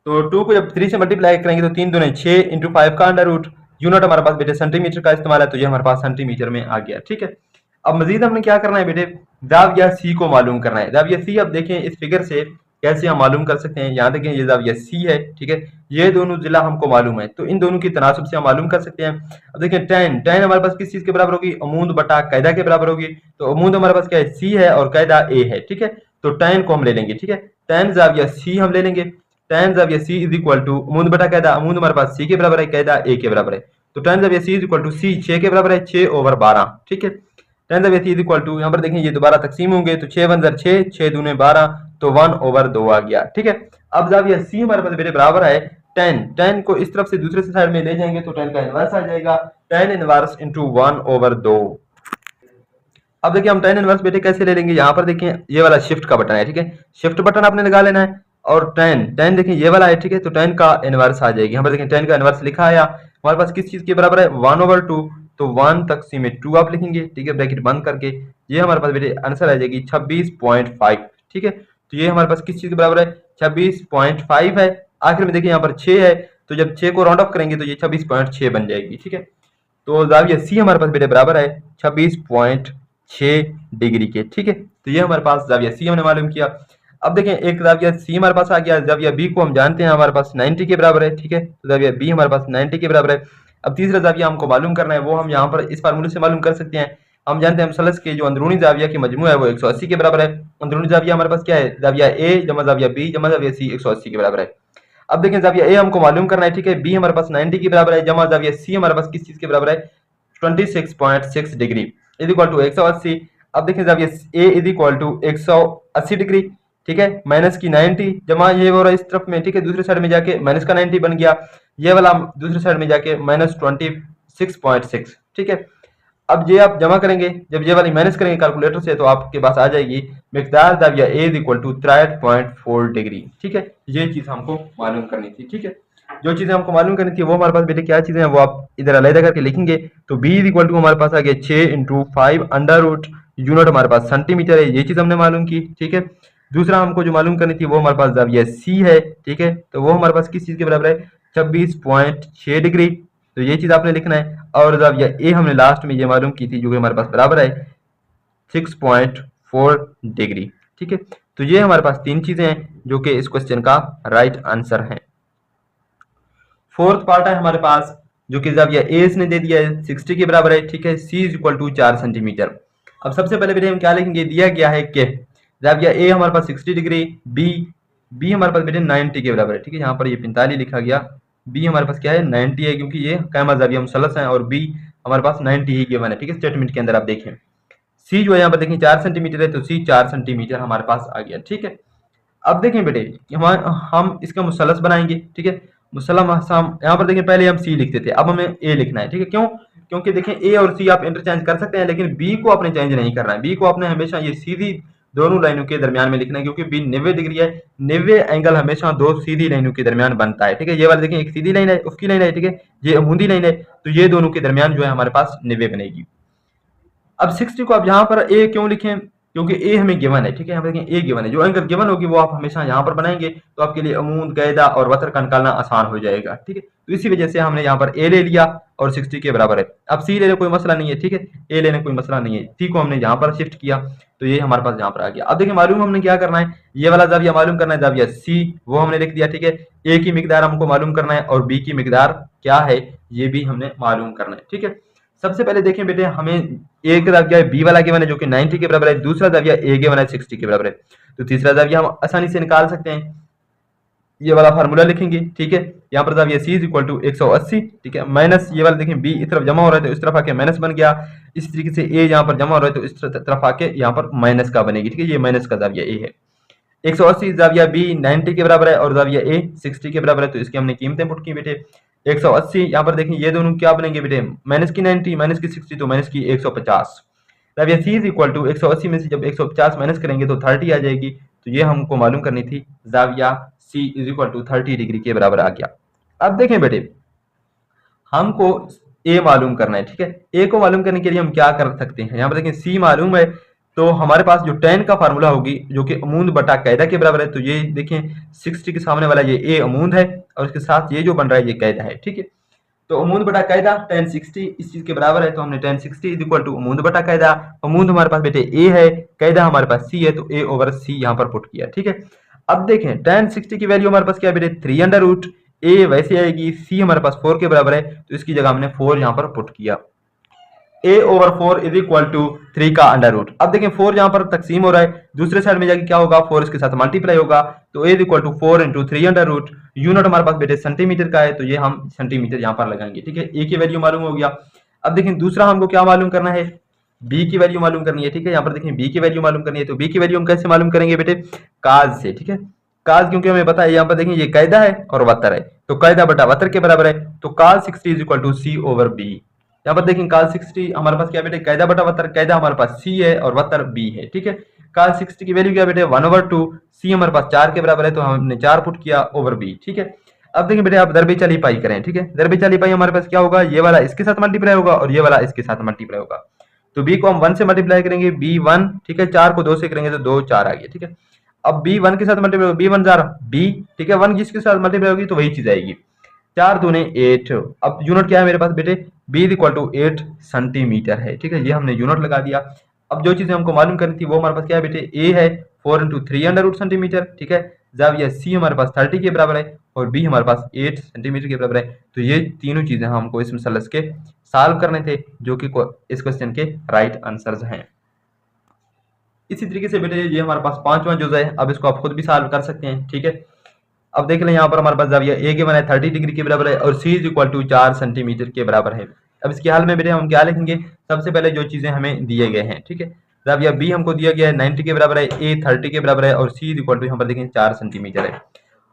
[SPEAKER 1] तो 2 को जब 3 से मल्टीप्लाई करेंगे तो 3 दूने 6 इंटू 5 का अंडर रूट, यूनिट हमारे पास बेटे सेंटीमीटर का इस्तेमाल है, तो ये हमारे पास सेंटीमीटर में आ गया। ठीक है, अब मजीद हमने क्या करना है बेटे, जाविया सी को मालूम करना है। जाविया सी अब देखें इस फिगर से कैसे हम मालूम कर सकते हैं, यहाँ देखें ये जाविया सी है। ठीक है, ये दोनों जिला हमको मालूम है, तो इन दोनों की तनासुब से हम मालूम कर सकते हैं। अब देखें tan, tan हमारे पास किस चीज के बराबर होगी, अमूद बटा कायदा के बराबर होगी, तो अमूद हमारे पास क्या है सी है और कायदा ए है। ठीक है, तो tan को हम ले लेंगे। ठीक है, tan जाविया सी हम ले लेंगे, tan जाविया सी इज इक्वल टू अमूद बटा कायदा, अमूद हमारे पास सी के बराबर है, कायदा ए के बराबर है, तो tan जाविया C is equal to C 6 के बराबर है, 6 ओवर 12। ठीक है, tan जाविया सी इज इक्वल टू यहाँ पर देखें ये दोबारा तकसीम होंगे, तो 6 1 6 6 दूने 12, तो 1 ओवर 2 आ गया। ठीक है, अब जाविया सी हमारे पास बेटे बराबर है tan, tan को इस तरफ से दूसरे साइड में ले जाएंगे तो tan का इनवर्स आ जाएगा, tan इनवर्स इंटू 1 ओवर 2। अब देखिए हम tan इनवर्स बेटे कैसे ले लेंगे, यहाँ पर देखिए ये वाला शिफ्ट का बटन है। ठीक है, शिफ्ट बटन आपने लगा लेना है, और tan देखिए ये वाला है। ठीक है, तो tan का इनवर्स आ जाएगी, यहाँ पर देखिए tan का इनवर्स लिखा आया, हमारे पास किस चीज के बराबर है 1 ओवर 2, तो 1 तकसीम 2 आप लिखेंगे। ठीक है, ब्रैकेट बंद करके ये हमारे पास बेटे आंसर आ जाएगी 26.5। ठीक है, तो ये हमारे पास किस चीज के बराबर है 26.5 है। आखिर में देखिए यहाँ पर 6 है, तो जब 6 को राउंड ऑफ करेंगे तो ये 26.6 बन जाएगी। ठीक है, तो जाविया सी हमारे पास बेटे बराबर है 26.6। 6 डिग्री के। ठीक है, तो ये हमारे पास जाविया सी हमने मालूम किया। अब देखें एक जाविया सी हमारे पास आ गया, जाविया बी को हम जानते हैं हमारे पास 90 के बराबर है। ठीक है, तो जाविया बी हमारे पास 90 के बराबर है। अब तीसरा जाविया हमको मालूम करना है, वो हम यहाँ पर इस फार्मूले से मालूम कर सकते हैं। हम जानते हैं मुसल्लस के जो अंदरूनी जाविया की मजमू है वो 180 के बराबर है। अंदरूनी जाविया हमारे पास क्या है, जाविया ए जमा जाविया बी जमा जाविया सी 180 के बराबर है। अब देखें जाविया ए हमको मालूम करना है। ठीक है, बी हमारे पास 90 के बराबर है, जमा जाविया सी हमारे पास किस चीज के बराबर है, 26.6 डिग्री इज इक्वल टू 180। अब देखें जाविया ए इज इक्वल टू 180 डिग्री। ठीक है, माइनस की 90 जमा ये हो रहा है इस तरफ में। ठीक है, दूसरी साइड में जाके माइनस का 90 बन गया, ये वाला दूसरी साइड में जाके माइनस 26.6। ठीक है, अब ये आप जमा करेंगे, जब ये वाली माइनस करेंगे कैलकुलेटर से तो आपके पास आ जाएगी मिकदार जाविया ए इज इक्वल टू 63.4 डिग्री। ठीक है, ये चीज हमको मालूम करनी थी। ठीक है, जो चीजें हमको मालूम करनी थी वो हमारे पास बेटे क्या चीजें हैं वो आप इधर अलग करके लिखेंगे। तो बी इज इक्वल टू हमारे पास आ गया 6 इंटू 5 अंडर रूट यूनिट हमारे पास सेंटीमीटर है, ये चीज हमने मालूम की। ठीक है, दूसरा हमको जो मालूम करनी थी वो हमारे पास जाविया सी है। ठीक है, तो वो हमारे पास किस चीज के बराबर है, 26.6 डिग्री, तो ये चीज आपने लिखना है। और जाविया ए हमने लास्ट में ये मालूम की थी जो कि हमारे पास बराबर है 6.4 डिग्री। ठीक है, तो ये हमारे पास तीन चीजें हैं जो कि इस क्वेश्चन का राइट आंसर है। फोर्थ पार्ट है हमारे पास जो कि जाविया ए इसने दे दिया है 60 के बराबर है। ठीक है, सी इज इक्वल टू 4 सेंटीमीटर। अब सबसे पहले बेटे हम क्या लिखेंगे, दिया गया है कि जाविया ए हमारे पास 60 डिग्री, बी हमारे पास बेटे 90 के बराबर है। ठीक है, यहाँ पर ये 45 लिखा गया, बी हमारे पास क्या है 90 है क्योंकि ये कैमा जाविया मुसल्लस है और बी हमारे पास 90 ही गिवन है। ठीक है, स्टेटमेंट के अंदर आप देखें सी जो है यहाँ पर देखें 4 सेंटीमीटर है, तो सी 4 सेंटीमीटर हमारे पास आ गया। ठीक है, अब देखें बेटे हम इसका मुसल्लस बनाएंगे। ठीक है, मुसल्लस हम यहाँ पर देखें पहले हम सी लिखते थे, अब हमें ए लिखना है। ठीक है, क्यों, क्योंकि देखें ए और सी आप इंटरचेंज कर सकते हैं लेकिन बी को आपने चेंज नहीं करना है। बी को आपने हमेशा ये सीधी दोनों लाइनों के दरमियान में लिखना है क्योंकि बी 90 डिग्री है, 90 एंगल हमेशा दो सीधी लाइनों के दरमियान बनता है। ठीक है, ये वाला देखें एक सीधी लाइन है उसकी लाइन है, ठीक है, ये अमूदी लाइन है, तो ये दोनों के दरमियान जो है हमारे पास 90 बनेगी। अब 60 को आप यहाँ पर ए क्यों लिखें, क्योंकि ए हमें गिवन है। ठीक है, यहाँ पर देखें ए गिवन है, जो एंगल गिवन होगी वो आप हमेशा यहाँ पर बनाएंगे तो आपके लिए अमूद कायदा और वतर का निकालना आसान हो जाएगा। ठीक है, तो इसी वजह से हमने यहाँ पर ए ले लिया और 60 के बराबर है। अब सी लेने कोई मसला नहीं है। ठीक है, ए लेने कोई मसला नहीं है, सी को हमने यहाँ पर शिफ्ट किया तो ये हमारे पास यहाँ पर आ गया। अब देखिए मालूम हमने क्या करना है, ये वाला जाविया मालूम करना है, जाविया सी वो हमने लिख दिया। ठीक है, ए की मिकदार हमको मालूम करना है और बी की मिकदार क्या है ये भी हमने मालूम करना है। ठीक है, सबसे पहले देखें बेटे हमें ए का जाविया बी वाला गिवन है जो कि 90 के बराबर है, दूसरा जाविया ए गिवन है 60 के बराबर है, तो तीसरा जाविया हम आसानी से निकाल सकते हैं, ये वाला फार्मूला लिखेंगे। ठीक है, यहाँ पर जाविया सी इज इक्वल टू 180। ठीक है, माइनस ये वाला देखें बी इस तरफ जमा हो रहा है तो इस तरफ आके माइनस बन गया, इस तरीके से ए यहाँ पर जमा हो रहा है तो इस तरफ आके यहाँ पर माइनस का बनेगी। ठीक है, ये माइनस का जाविया ए है। 180 जाविया बी 90 के बराबर है और जाविया ए 60 के बराबर है, तो इसकी हमने कीमतें पुट की बेटे। 180 यहाँ पर देखें ये दोनों क्या बनेंगे बेटे, माइनस की 90 माइनस की 60 तो माइनस की 150। जाविया सी इज इक्वल टू 180 में से जब 150 माइनस करेंगे तो 30 आ जाएगी, तो ये हमको मालूम करनी थी, जाविया C is equal to 30 degree के बराबर आ गया। अब देखें बेटे हमको ए मालूम करना है। ठीक है, ए को मालूम करने के लिए हम क्या कर सकते हैं, यहाँ पर देखें सी मालूम है तो हमारे पास जो tan का फार्मूला होगी जो कि अमूद बटा कायदा के बराबर है, तो ये देखें 60 के सामने वाला ये ए अमूद है और इसके साथ ये जो बन रहा है ये कायदा है। ठीक है, तो अमूद बटा कायदा tan 60 इस चीज के बराबर है, तो हमने tan 60 इज इक्वल टू अमूद बटा कायदा, अमूद हमारे पास बेटे ए है, कायदा हमारे पास सी है, तो ए ओवर सी यहाँ पर पुट किया। ठीक है, अब देखें tan 60 की वैल्यू हमारे पास क्या है बेटे 3 अंडर रूट, ए वैसे आएगी, सी हमारे पास 4 के बराबर है तो इसकी जगह हमने 4 यहाँ पर पुट किया, a over 4 is equal to 3 का अंडर रूट। अब देखें 4 यहाँ पर तकसीम हो रहा है, दूसरे साइड में जाके क्या होगा 4 इसके साथ मल्टीप्लाई होगा, तो a is equal to 4 into 3 under root, unit हमारे पास बेटे सेंटीमीटर का है तो ये हम सेंटीमीटर यहाँ पर लगाएंगे। ठीक है, a की वैल्यू मालूम हो गया। अब देखें दूसरा हमको क्या मालूम करना है, b की वैल्यू मालूम करनी है। ठीक है, यहाँ पर देखें b की वैल्यू मालूम करनी है, तो b की वैल्यू हम कैसे मालूम करेंगे बेटे, काज से। ठीक है, काज क्योंकि हमें पता है यहाँ पर देखें ये कायदा है और वतर है, तो कायदा बटा वतर के बराबर है, तो cos 60 is equal to C over B. यहाँ पर देखें काज 60 हमारे पास क्या बेटे कायदा बटा वतर, कायदा हमारे पास सी है और वतर बी है। ठीक है, काज 60 की वैल्यू क्या बेटे 1/2, सी हमारे पास 4 के बराबर है तो हमने 4 पुट किया ओवर बी। ठीक है, अब देखिए बेटे आप दरबे चाली पाई करें। ठीक है, दरबे चाली पाई हमारे पास क्या होगा, ये वाला इसके साथ मल्टीप्लाई होगा और ये वाला इसके साथ मल्टीप्लाई होगा, तो बी को हम 1 से मल्टीप्लाई करेंगे b1। ठीक है, 4 को 2 से करेंगे तो 2 4 आ गया। ठीक है, अब b1 के साथ मल्टीप्लाई होगा, b1 4 b। ठीक है, 1 जिसके साथ मल्टीप्लाई होगी तो वही चीज आएगी, 4 दूने 8। अब यूनिट क्या है मेरे पास बेटे b इक्वल टू 8 सेंटीमीटर है। ठीक है, ये हमने यूनिट लगा दिया। अब जो चीजें हमको मालूम करनी थी वो हमारे पास क्या है बेटे, ए है 4 इंटू 3 अंडर रूट सेंटीमीटर, ठीक है। जाविया सी हमारे पास 30 के बराबर है और बी हमारे पास 8 सेंटीमीटर के बराबर है। तो ये तीनों चीजें हमको इस मसलस के सॉल्व करने थे, जो कि इस क्वेश्चन के राइट आंसर्स हैं। इसी तरीके से बेटे ये हमारे पास पांचवा जुज़ है, अब इसको आप खुद भी सॉल्व कर सकते हैं, ठीक है। अब देख लें यहाँ पर हमारे पास जाविया ए के बना है 30 डिग्री के बराबर है और सी इज इक्वल टू 4 सेंटीमीटर के बराबर है। अब इसके हाल में बेटे हम क्या लिखेंगे, सबसे पहले जो चीजें हमें दिए गए हैं, ठीक है। जाविया बी हमको दिया गया है 90 के बराबर है, ए 30 के बराबर है और सी इज इक्वल टू यहाँ पर देखें 4 सेंटीमीटर है।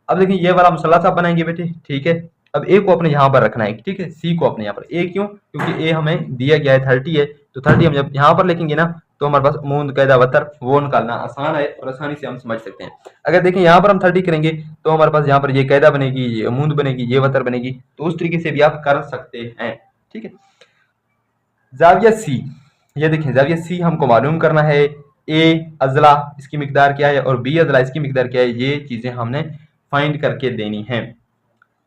[SPEAKER 1] अब देखिए ये वाला मसला आप बनाएंगे बेटे, ठीक है। अब ए को अपने यहाँ पर रखना है, ठीक है, सी को अपने यहाँ पर। ए क्यों, क्योंकि ए हमें दिया गया है 30 है, तो 30 हम जब यहाँ पर लिखेंगे ना तो हमारे पास मूंद कैदा वतर वो निकालना आसान है और आसानी से हम समझ सकते हैं। अगर देखें यहाँ पर हम 30 करेंगे तो हमारे पास यहाँ पर ये कैदा बनेगी, ये मूंद बनेगी, ये वतर बनेगी, तो उस तरीके से भी आप कर सकते हैं, ठीक है। जाविया सी, ये देखें जाविया सी हमको मालूम करना है, ए अजला इसकी मिकदार क्या है और बी अजला इसकी मिकदार क्या है, ये चीजें हमने फाइंड करके देनी है।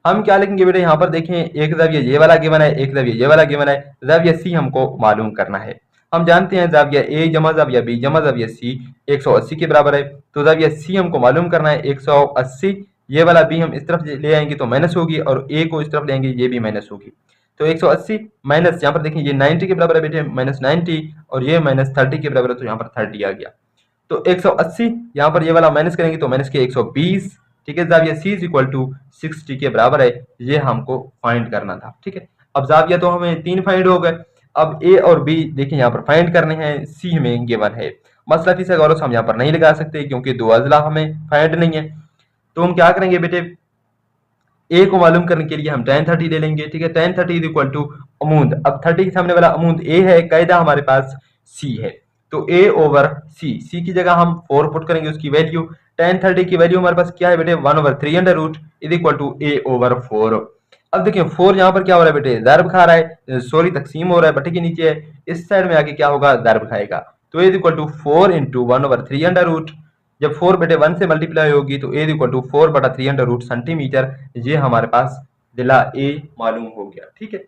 [SPEAKER 1] हम क्या लिखेंगे बेटे, यहाँ पर देखें एक जाविया ये वाला गिवन है, एक जाविया ये वाला गिवन है, जाविया सी हमको मालूम करना है। हम जानते हैं जाविया ए जमा जाविया बी जमा जाविया सी 180 के बराबर है, तो जाविया सी हमको मालूम करना है 180, ये वाला बी हम इस तरफ ले आएंगे तो माइनस होगी और ए को इस तरफ ले आएंगे ये भी माइनस होगी। तो 180 माइनस यहाँ पर देखें ये 90 के बराबर है बेटे, माइनस 90 और ये माइनस 30 के बराबर है, तो यहाँ पर 30 आ गया। तो 180 यहाँ पर ये वाला माइनस करेंगे तो माइनस के 120, ठीक है। जाविया सी इज इक्वल टू 60 के बराबर है, ये हमको फाइंड करना था, ठीक है। अब जाविया तो हमें 3 फाइंड हो गए, अब ए और बी देखिए यहाँ पर फाइंड करने हैं, सी हमें गिवन है। मसला फिसागोरस हम यहाँ पर नहीं लगा सकते क्योंकि दो अजला हमें फाइंड नहीं है, तो हम क्या करेंगे बेटे, ए को मालूम करने के लिए हम tan 30 ले लेंगे, ठीक है। tan 30 इज इक्वल टू अमूद, अब 30 के सामने वाला अमूद ए है, कायदा हमारे पास सी है, तो a ओवर सी की जगह हम 4 पुट करेंगे उसकी वैल्यू। tan 30 की वैल्यू हमारे पास क्या है बेटे, 1/3 under root is equal to a over 4। अब देखिए 4 यहाँ पर क्या हो रहा है बेटे, दर्ब खा रहा है, सॉरी तकसीम हो रहा है, बटे के नीचे है, इस साइड में आके क्या होगा, दर्ब खाएगा, तो a is equal to 4 into 1/3 under root. जब 4 बेटे 1 से मल्टीप्लाई होगी तो a equal to 4/3 under root centimetre, ये हमारे पास दिला a मालूम हो गया, ठीक है।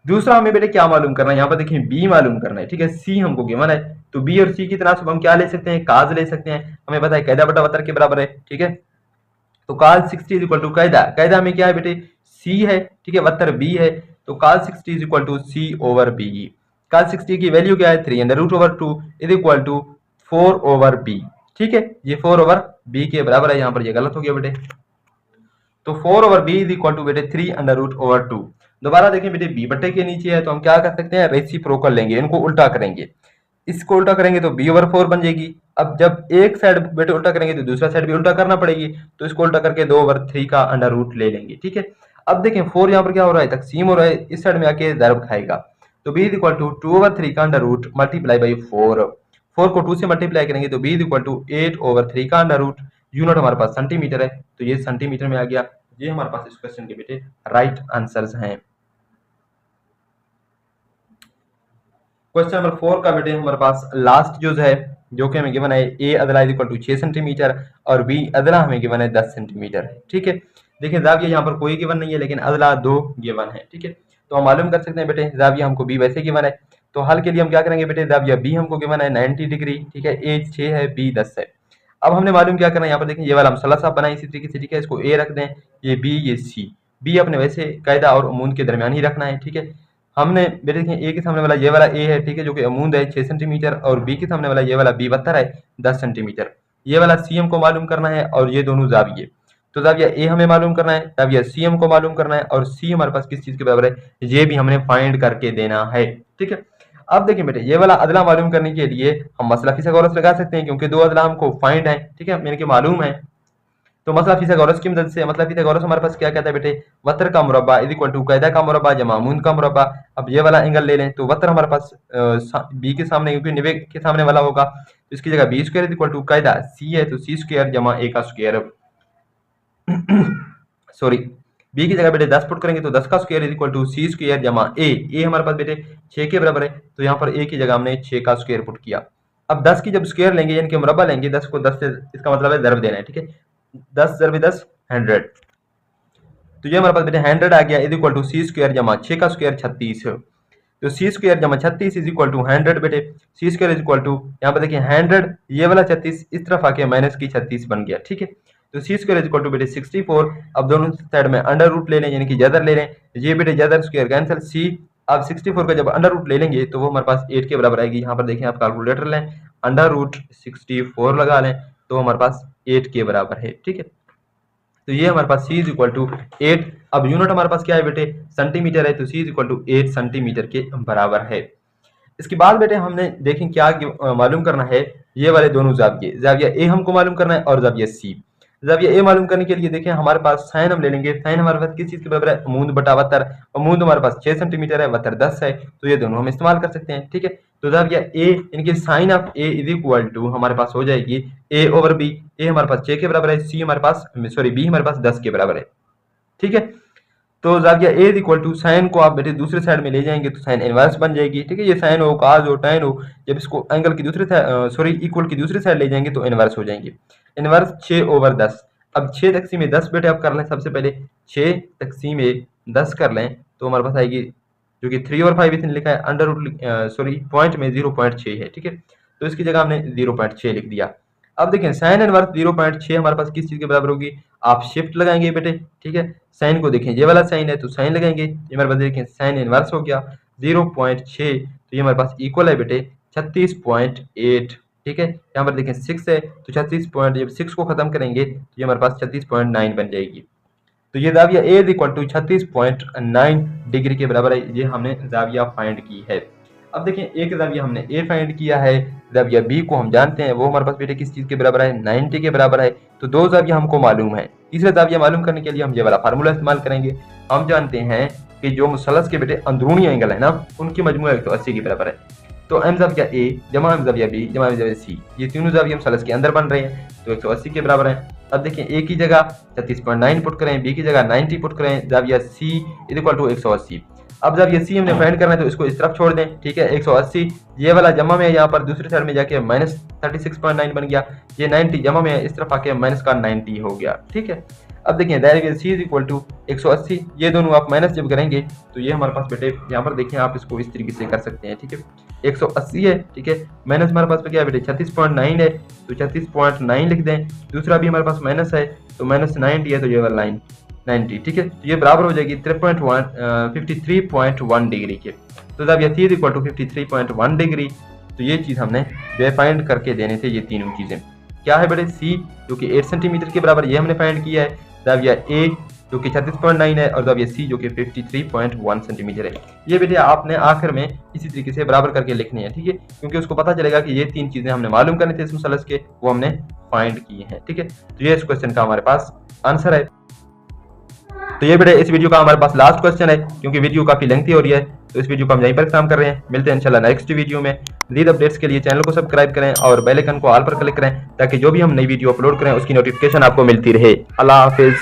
[SPEAKER 1] दूसरा हमें बेटे क्या मालूम करना है, यहाँ पर देखिए b मालूम करना है, ठीक है। c हमको गिवन है, तो b और c की तनासुब हम क्या ले सकते हैं, काज ले सकते हैं, हमें पता है कैदा बटा वतर के बराबर है, ठीक है। तो काज 60 इज इक्वल टू कैदा, कैदा में क्या है बेटे c है, ठीक है, वतर b है, तो cos 60 is equal to c over b। Cos 60 की वैल्यू क्या है, 3 under root over 2 is equal to 4 over b, ठीक है। ये 4 ओवर b के बराबर है, यहाँ पर ये गलत हो गया बेटे, तो 4 over b is equal to बेटे 3 अंडर रूट ओवर 2। दोबारा देखें बेटे b बट्टे के नीचे है, तो हम क्या कर सकते हैं, रेसिप्रोकल लेंगे, इनको उल्टा करेंगे, इसको उल्टा करेंगे तो b ओवर 4 बन जाएगी। अब जब एक साइड बेटे उल्टा करेंगे तो दूसरा साइड भी उल्टा करना पड़ेगी, तो इसको उल्टा करके 2 ओवर 3 का अंडर रूट ले लेंगे, ठीक है। अब देखें 4 यहाँ पर क्या हो रहा है, तकसीम हो रहा है, इस साइड में आके दर्ब खाएगा, तो b is equal to 2 over 3 का अंडर रूट मल्टीप्लाई बाई 4, 4 को 2 से मल्टीप्लाई करेंगे तो b is equal to 8 over 3 का अंडर रूट, यूनिट हमारे पास सेंटीमीटर है, तो ये सेंटीमीटर में आ गया। ये हमारे पास इस क्वेश्चन के बेटे राइट आंसर्स हैं। क्वेश्चन नंबर 4 का बेटे हमारे पास लास्ट जो है, जो कि हमें गिवन है ए अदला इज इक्वल टू 6 सेंटीमीटर और बी अदला हमें गिवन है 10 सेंटीमीटर, ठीक है। देखिए जाविया यहाँ पर कोई गिवन नहीं है, लेकिन अदला 2 गिवन है, ठीक है। तो हम मालूम कर सकते हैं बेटे जाविया हमको बी वैसे गिवन है, तो हल के लिए हम क्या करेंगे बेटे, जाविया बी हमको गिवन है 90 डिग्री, ठीक है, ए 6 है बी 10 है। अब हमने मालूम क्या करना है, यहाँ पर देखिए ये वाला मसला साहब बनाए इसी तरीके से, ठीक है, इसको ए रख दें, ये बी ये सी, बी अपने वैसे कायदा और अमूद के दरमियान ही रखना है, ठीक है। हमने बेटे देखिए ए के सामने वाला ये वाला ए है, ठीक है, जो कि अमूद है 6 सेंटीमीटर और बी के सामने वाला ये वाला बी वत्तर है 10 सेंटीमीटर, ये वाला सी हमको मालूम करना है और ये दोनों जाविये, तो जाविया ए हमें मालूम करना है, जाविया सी हमको मालूम करना है और सी हमारे पास किस चीज के बराबर है, ये भी हमने फाइंड करके देना है, ठीक है। अब देखिए बेटे ये वाला अदला मालूम करने के लिए हम मसला फिसागोरस लगा सकते हैं, क्योंकि दो अदला हमको फाइंड है, ठीक है, यानी कि मालूम है, तो मसला फिसागोरस की मदद से, मसला फिसागोरस हमारे पास क्या कहता है बेटे, वतर का मुरब्बा इज इक्वल टू कायदा का मुरब्बा जमा अमूद का मुरब्बा। अब ये वाला एंगल ले लें तो वतर हमारे पास बी के सामने, क्योंकि 90 के सामने वाला होगा, तो इसकी जगह B square is equal to कायदा सी है तो सी स्क्वायर जमा ए का स्क्वायर सॉरी, बी की जगह बेटे 10 पुट करेंगे तो 10 का square is equal to C square जमा ए हमारे पास बेटे 6 के बराबर है, तो यहाँ पर ए की जगह हमने 6 का स्क्वायर पुट किया। अब 10 की जब स्क्वायर लेंगे यानी कि मुरब्बा लेंगे, 10 को 10 से, इसका मतलब है ज़रब देना है, ठीक है, 10 ज़रब 10 100, तो ये हमारे पास बेटे 100 आ गया is equal to C square जमा 6 का स्क्वायर 36, तो तो सी स्क्वायर जमा 36 इज इक्वल टू 100 बेटे। सी स्क्वायर इज इक्वल टू यहाँ पर देखिए 100, ये वाला 36 इस तरफ आके माइनस की 36 बन गया, ठीक है। तो सी स्क्वायर इज इक्वल टू बेटे 64। अब दोनों साइड में अंडर रूट ले लें, यानी कि ज्यादा ले लें, ये बेटे ज्यादा स्क्वायर कैंसिल, सी अब 64 का जब अंडर रूट ले लेंगे तो वो हमारे पास 8 के बराबर आएगी। यहाँ पर देखें आप कैलकुलेटर लें, अंडर रूट 64 लगा लें तो हमारे पास 8 के बराबर है, ठीक है। तो ये हमारे पास c इज इक्वल टू 8। अब यूनिट हमारे पास क्या है बेटे, सेंटीमीटर है, तो c is equal to 8 centimetre के बराबर है। इसके बाद बेटे हमने देखें क्या मालूम करना है, ये वाले दोनों जाविये, जाविया ए हमको मालूम करना है और जाविया सी। जाविया ए मालूम करने के लिए देखें हमारे पास साइन हम ले लेंगे, साइन हमारे पास किस चीज के बराबर है, मूंद बटा वतर, और मूंद हमारे पास 6 सेंटीमीटर है, वतर 10 है, तो ये दोनों हम इस्तेमाल कर सकते हैं, ठीक है। तो जाविया ए इनके sine of A is equal to हमारे पास हो जाएगी ए ओवर बी। ए हमारे पास 6 के बराबर है, सी हमारे पास सॉरी बी हमारे पास 10 के बराबर है, ठीक है। तो जाविया ए इज इक्वल टू साइन को आप बेटे दूसरे साइड में ले जाएंगे तो साइन इनवर्स बन जाएगी, ठीक है। ये साइन हो, काज हो, tan हो, जब इसको एंगल की दूसरी साइड सॉरी इक्वल की दूसरी साइड ले जाएंगे तो इनवर्स हो जाएंगे। Inverse 6 over 10। अब 6 तकसीम में 10 बेटे आप कर लें, सबसे पहले 6 तकसीम में 10 कर लें तो हमारे पास आएगी, जो कि 3 और 5 इसने लिखा है, अंडर रूट सॉरी पॉइंट में 0.6 है, ठीक है। तो इसकी जगह हमने 0.6 लिख दिया। अब देखें साइन इनवर्स 0.6 हमारे पास किस चीज के बराबर होगी, आप शिफ्ट लगाएंगे बेटे, ठीक है। साइन को देखें, ये वाला साइन है तो साइन लगाएंगे, ये हमारे पास देखें साइन इनवर्स हो गया 0.6, तो ये हमारे पास इक्वल है बेटे 36.8, ठीक है। यहाँ पर देखें 6 है तो 36 पॉइंट, जब 6 को खत्म करेंगे तो ये हमारे पास 36.9 बन जाएगी। तो ये जाविया ए इज इक्वल टू 36.9 डिग्री के बराबर है, ये हमने जाविया फाइंड की है। अब देखें एक जाविया हमने ए फाइंड किया है, जाविया बी को हम जानते हैं, वो हमारे पास बेटे किस चीज के बराबर है, 90 के बराबर है। तो दो जाविया हमको मालूम है, तीसरा जाविया मालूम करने के लिए हम ये वाला फार्मूला इस्तेमाल करेंगे। हम जानते हैं कि जो मुसलस के बेटे अंदरूनी एंगल है ना, उनकी मजमू 180 के बराबर है। तो एम जाविया ए जमा एम जाविया बी जमा एम जाविया सी, ये तीनों जाविया मुसलस के अंदर बन रहे हैं तो 180 के बराबर है। अब देखिए ए की जगह 36.9 पुट करें, बी की जगह 90 पुट करें, जाविया सी इज इक्वल टू 180। अब जब ये सी हमने फाइंड करना है तो इसको इस तरफ छोड़ दें, ठीक है। 180 ये वाला जमा में यहाँ पर दूसरी साइड में जाके माइनस 36.9 बन गया, ये 90 जमा में इस तरफ आके माइनस का 90 हो गया, ठीक है। अब देखिए direct C is equal to 180, ये दोनों आप माइनस जब करेंगे तो ये हमारे पास बेटे यहाँ पर देखें आप इसको इस तरीके से कर सकते हैं, ठीक है। 180 है, ठीक है, माइनस हमारे पास क्या है बेटे 36.9 है तो 36.9 लिख दें, दूसरा भी हमारे पास माइनस है तो माइनस 90 है तो ये वाला लाइन 90, ठीक है। तो ये बराबर हो जाएगी 53.1 डिग्री के। तो जब ये थी इक्वल टू 53.1 डिग्री, तो ये चीज़ हमने जो फाइंड करके देने थे, ये तीनों चीज़ें क्या है बेटे, सी जो कि 8 सेंटीमीटर के बराबर, ये हमने फाइंड किया है, जाविया ए जो कि 36.9 है, और जाविया सी जो कि 53.1 सेंटीमीटर है। ये बेटे आपने आखिर में इसी तरीके से बराबर करके लिखने हैं, ठीक है, क्योंकि उसको पता चलेगा कि ये तीन चीज़ें हमने मालूम करने थे इस मुसलस के, वो हमने फाइंड किए हैं, ठीक है। तो ये इस क्वेश्चन का हमारे पास आंसर है। तो ये बेटे इस वीडियो का हमारे पास लास्ट क्वेश्चन है, क्योंकि वीडियो काफी लेंथी हो रही है, तो इस वीडियो को हम यहीं पर खत्म कर रहे हैं। मिलते हैं इंशाल्लाह नेक्स्ट वीडियो में। मज़ीद अपडेट्स के लिए चैनल को सब्सक्राइब करें और बेल आइकन को ऑल पर क्लिक करें, ताकि जो भी हम नई वीडियो अपलोड करें उसकी नोटिफिकेशन आपको मिलती रहे। अल्लाह हाफिज़।